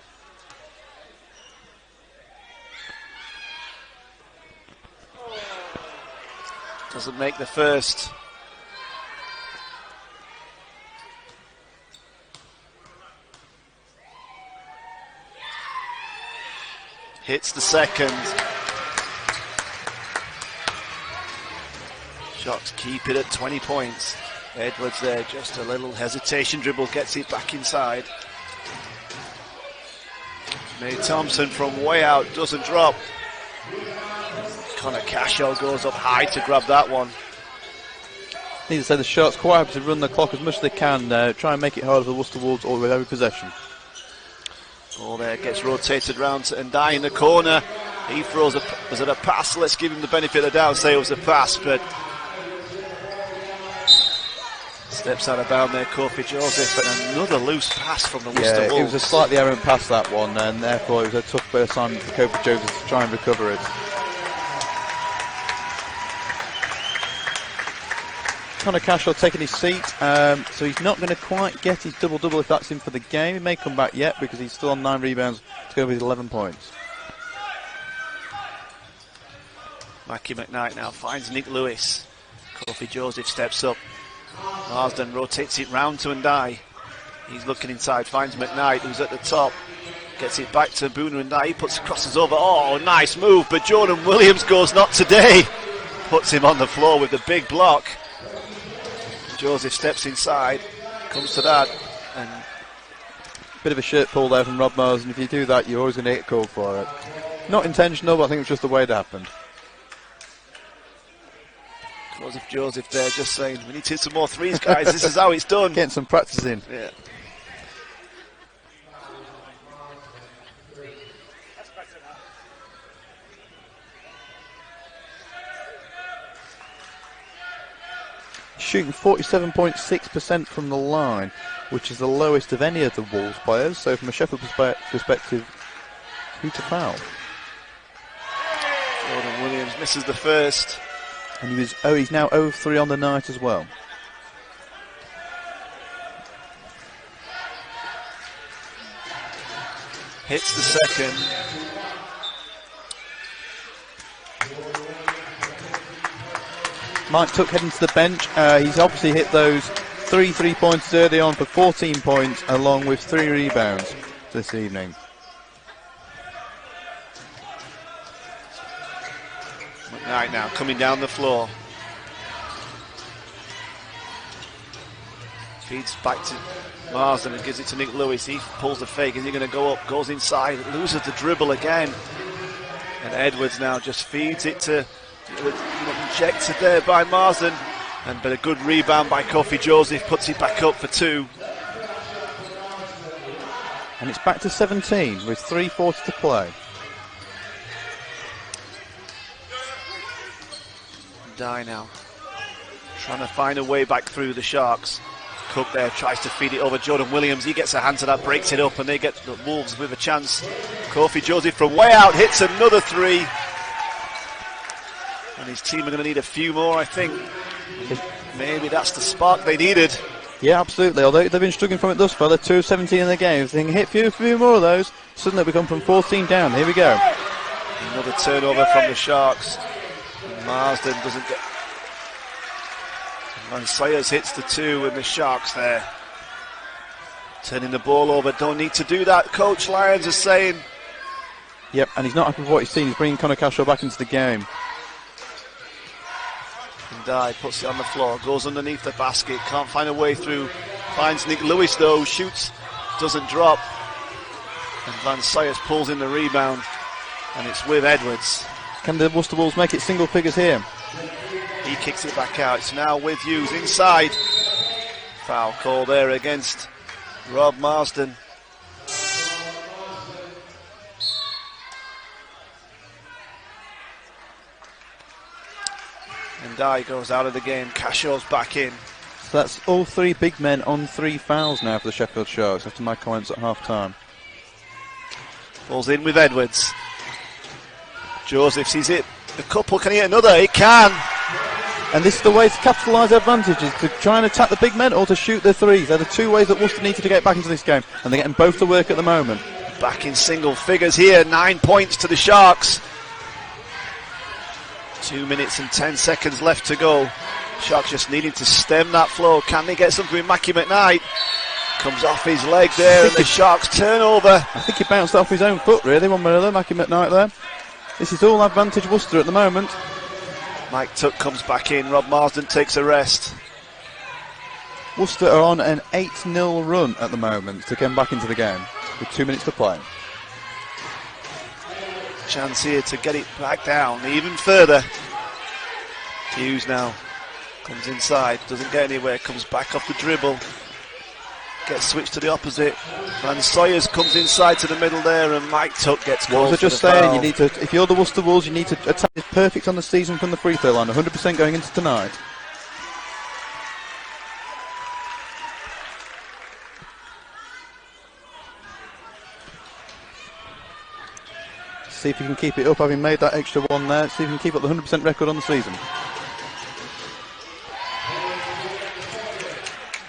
Doesn't make the first. Hits the second. Sharks keep it at 20 points. Edwards there, just a little hesitation dribble, gets it back inside. May Thompson from way out, doesn't drop. Connor Cashaw goes up high to grab that one. Need to say the Sharks quite happy to run the clock as much as they can, try and make it hard for the Worcester Wolves all with every possession. Ball there gets rotated round to Ndai in the corner. He throws was it a pass? Let's give him the benefit of the doubt, say it was a pass, but steps out of bound there, Kofi Joseph, and another loose pass from the Worcester Wolves. It was a slightly errant pass, that one, and therefore it was a tough bit of time for Kofi Joseph to try and recover it. Connor Cashaw taking his seat, so he's not going to quite get his double-double if that's in for the game. He may come back yet because he's still on 9 rebounds to go with his 11 points. Mackie McKnight now finds Nick Lewis. Kofi Joseph steps up. Marsden rotates it round to Ndai. He's looking inside, finds McKnight, who's at the top. Gets it back to Boona Ndai. He crosses over. Oh, nice move, but Jordan Williams goes not today. Puts him on the floor with the big block. Joseph steps inside, comes to that, and bit of a shirt pull there from Rob Marsden. If you do that, you're always going to get called for it. Not intentional, but I think it's just the way it happened. Joseph there just saying, we need to hit some more threes, guys. This is how it's done. Getting some practice in. Yeah. Shooting 47.6% from the line, which is the lowest of any of the Wolves players. So from a Sheffield perspective, who to foul? Jordan Williams misses the first. And he's now 0-3 on the night as well. Hits the second. Mike Tuck heading to the bench. He's obviously hit those 3 3-pointers early on for 14 points, along with 3 rebounds this evening. McKnight now coming down the floor. Feeds back to Marsden and gives it to Nick Lewis. He pulls the fake. Is he going to go up? Goes inside. Loses the dribble again. And Edwards now just feeds it to... Rejected there by Marsden. But a good rebound by Kofi Joseph. Puts it back up for 2. And it's back to 17 with 3:40 to play. Ndai now trying to find a way back through the Sharks. Cook there tries to feed it over Jordan Williams. He gets a hand to that, breaks it up, and they get the Wolves with a chance. Kofi Joseph from way out hits another 3. And his team are going to need a few more, I think. Maybe that's the spark they needed. Yeah, absolutely. Although they've been struggling from it thus far, they're 2 of 17 in the game. If they can hit a few more of those, suddenly we come from 14 down. Here we go. Another turnover from the Sharks. Marsden doesn't get... And Sayers hits the 2 and the Sharks there. Turning the ball over. Don't need to do that, Coach Lyons is saying. Yep, and he's not happy with what he's seen. He's bringing Connor Cashaw back into the game. Ndai puts it on the floor, goes underneath the basket, can't find a way through. Finds Nick Lewis though, shoots, doesn't drop. And Van Sayers pulls in the rebound, and it's with Edwards. Can the Worcester Wolves make it single figures here? He kicks it back out. It's now with Hughes inside. Foul call there against Rob Marsden. Ndai goes out of the game. Cashaw's back in. So that's all 3 big men on 3 fouls now for the Sheffield Sharks after my comments at half time. Falls in with Edwards. Joseph sees it. The couple, can he hit another? He can. And this is the way to capitalise their advantages, to try and attack the big men or to shoot their threes. They're the 2 ways that Worcester needed to get back into this game, and they're getting both to work at the moment. Back in single figures here, 9 points to the Sharks. 2 minutes and 10 seconds left to go. Sharks just needing to stem that flow. Can they get something with Mackie McKnight? Comes off his leg there, and the Sharks turnover. I think he bounced off his own foot, really, one way or another, Mackie McKnight there. This is all advantage Worcester at the moment. Mike Tuck comes back in. Rob Marsden takes a rest. Worcester are on an 8-0 run at the moment to come back into the game with 2 minutes to play. Chance here to get it back down even further. Hughes now comes inside, doesn't get anywhere, comes back off the dribble, gets switched to the opposite. Van Sawyers comes inside to the middle there, and Mike Tuck gets called. What was I just saying? You need to, if you're the Worcester Wolves, you need to attack. It's perfect on the season from the free throw line, 100% going into tonight. See if you can keep it up, having made that extra one there. See if you can keep up the 100% record on the season.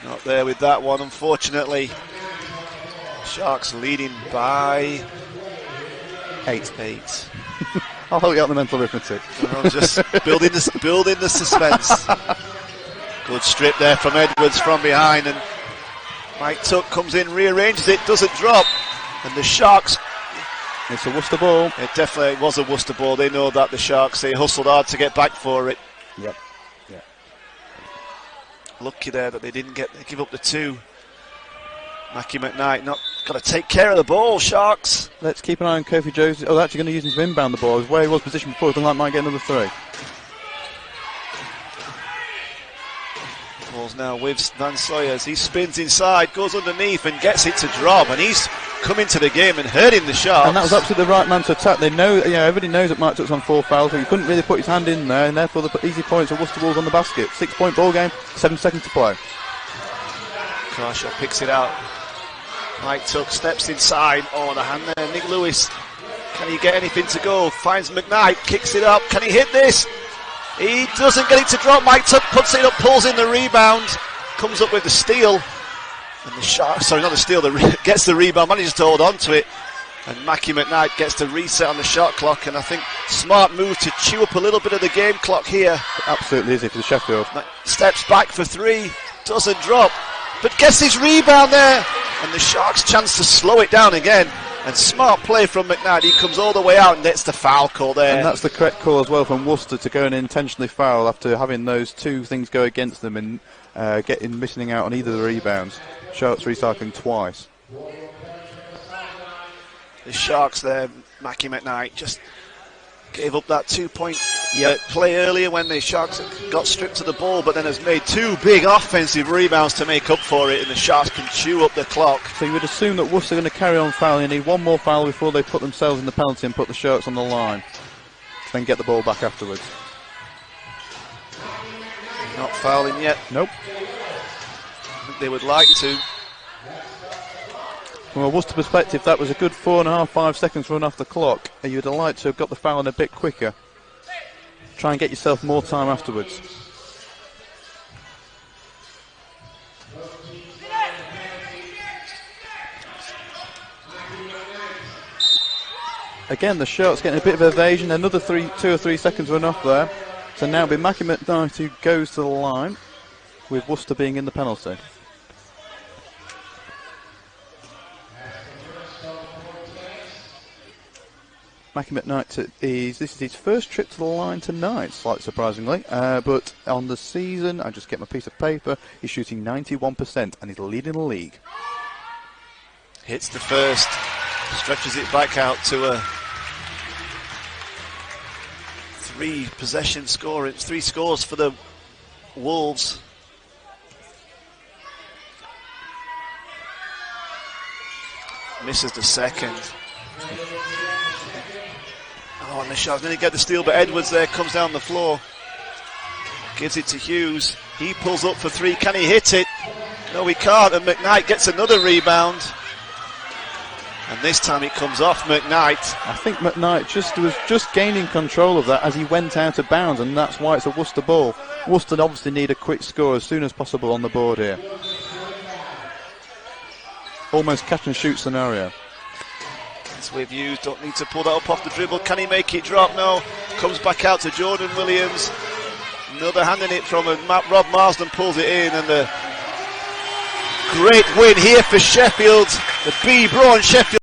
Not there with that one, unfortunately. Sharks leading by 8. I'll help you out the mental arithmetic. I'm just building the suspense. Good strip there from Edwards from behind, and Mike Tuck comes in, rearranges it, doesn't drop, and the Sharks. It's a Worcester ball. It definitely was a Worcester ball. They know that, the Sharks. They hustled hard to get back for it. Yep. Yeah. Lucky there that they didn't give up the 2. Mackie McKnight not got to take care of the ball, Sharks. Let's keep an eye on Kofi Jones. Oh, they're actually going to use him to inbound the ball. Where he was positioned before, looking like might get another 3. Ball's now with Van Sawyers. He spins inside, goes underneath and gets it to drop, and he's come into the game and hurting the Sharks. And that was absolutely the right man to attack. They know, everybody knows that Mike Tuck's on 4 fouls, so he couldn't really put his hand in there, and therefore the easy points of Worcester Wolves on the basket. 6-point ball game, 7 seconds to play. Carshaw picks it out. Mike Tuck steps inside. Oh, the hand there. Nick Lewis. Can he get anything to go? Finds McKnight, kicks it up. Can he hit this? He doesn't get it to drop. Mike Tuck puts it up, pulls in the rebound, comes up with the steal. And the Sharks, sorry, not the steal, gets the rebound, manages to hold on to it. And Mackie McKnight gets to reset on the shot clock. And I think smart move to chew up a little bit of the game clock here. It absolutely is it for the Sheffield. Steps back for 3, doesn't drop, but gets his rebound there. And the Sharks' chance to slow it down again. And smart play from McKnight. He comes all the way out and gets the foul call there. And that's the correct call as well from Worcester to go and intentionally foul after having those 2 things go against them and missing out on either of the rebounds. Sharks recycling twice. The Sharks there, Mackie McKnight just gave up that 2-point play earlier when the Sharks got stripped of the ball, but then has made 2 big offensive rebounds to make up for it, and the Sharks can chew up the clock. So you would assume that Worcester are going to carry on fouling. They need 1 more foul before they put themselves in the penalty and put the Sharks on the line, then get the ball back afterwards. Not fouling yet. Nope. I think they would like to. From a Worcester perspective, that was a good 4.5 seconds run off the clock. You'd have liked to have got the foul in a bit quicker. Try and get yourself more time afterwards. Again, the Sharks getting a bit of evasion. Another 2 or 3 seconds run off there. So now it'll be Mackie McKnight who goes to the line, with Worcester being in the penalty. Mackie McKnight this is his first trip to the line tonight, slightly surprisingly. But on the season, I just get my piece of paper, he's shooting 91% and he's leading the league. Hits the first, stretches it back out to a 3-possession score. It's 3 scores for the Wolves. Misses the second. Oh, and the Sharks didn't get the steal, but Edwards there comes down the floor. Gives it to Hughes. He pulls up for 3. Can he hit it? No, he can't. And McKnight gets another rebound. And this time it comes off McKnight. I think McKnight was just gaining control of that as he went out of bounds, and that's why it's a Worcester ball. Worcester obviously need a quick score as soon as possible on the board here. Almost catch and shoot scenario. With Hughes, don't need to pull that up off the dribble. Can he make it drop? No. Comes back out to Jordan Williams. Another hand in it from Rob Marsden, pulls it in, and the great win here for Sheffield. The B. Braun Sheffield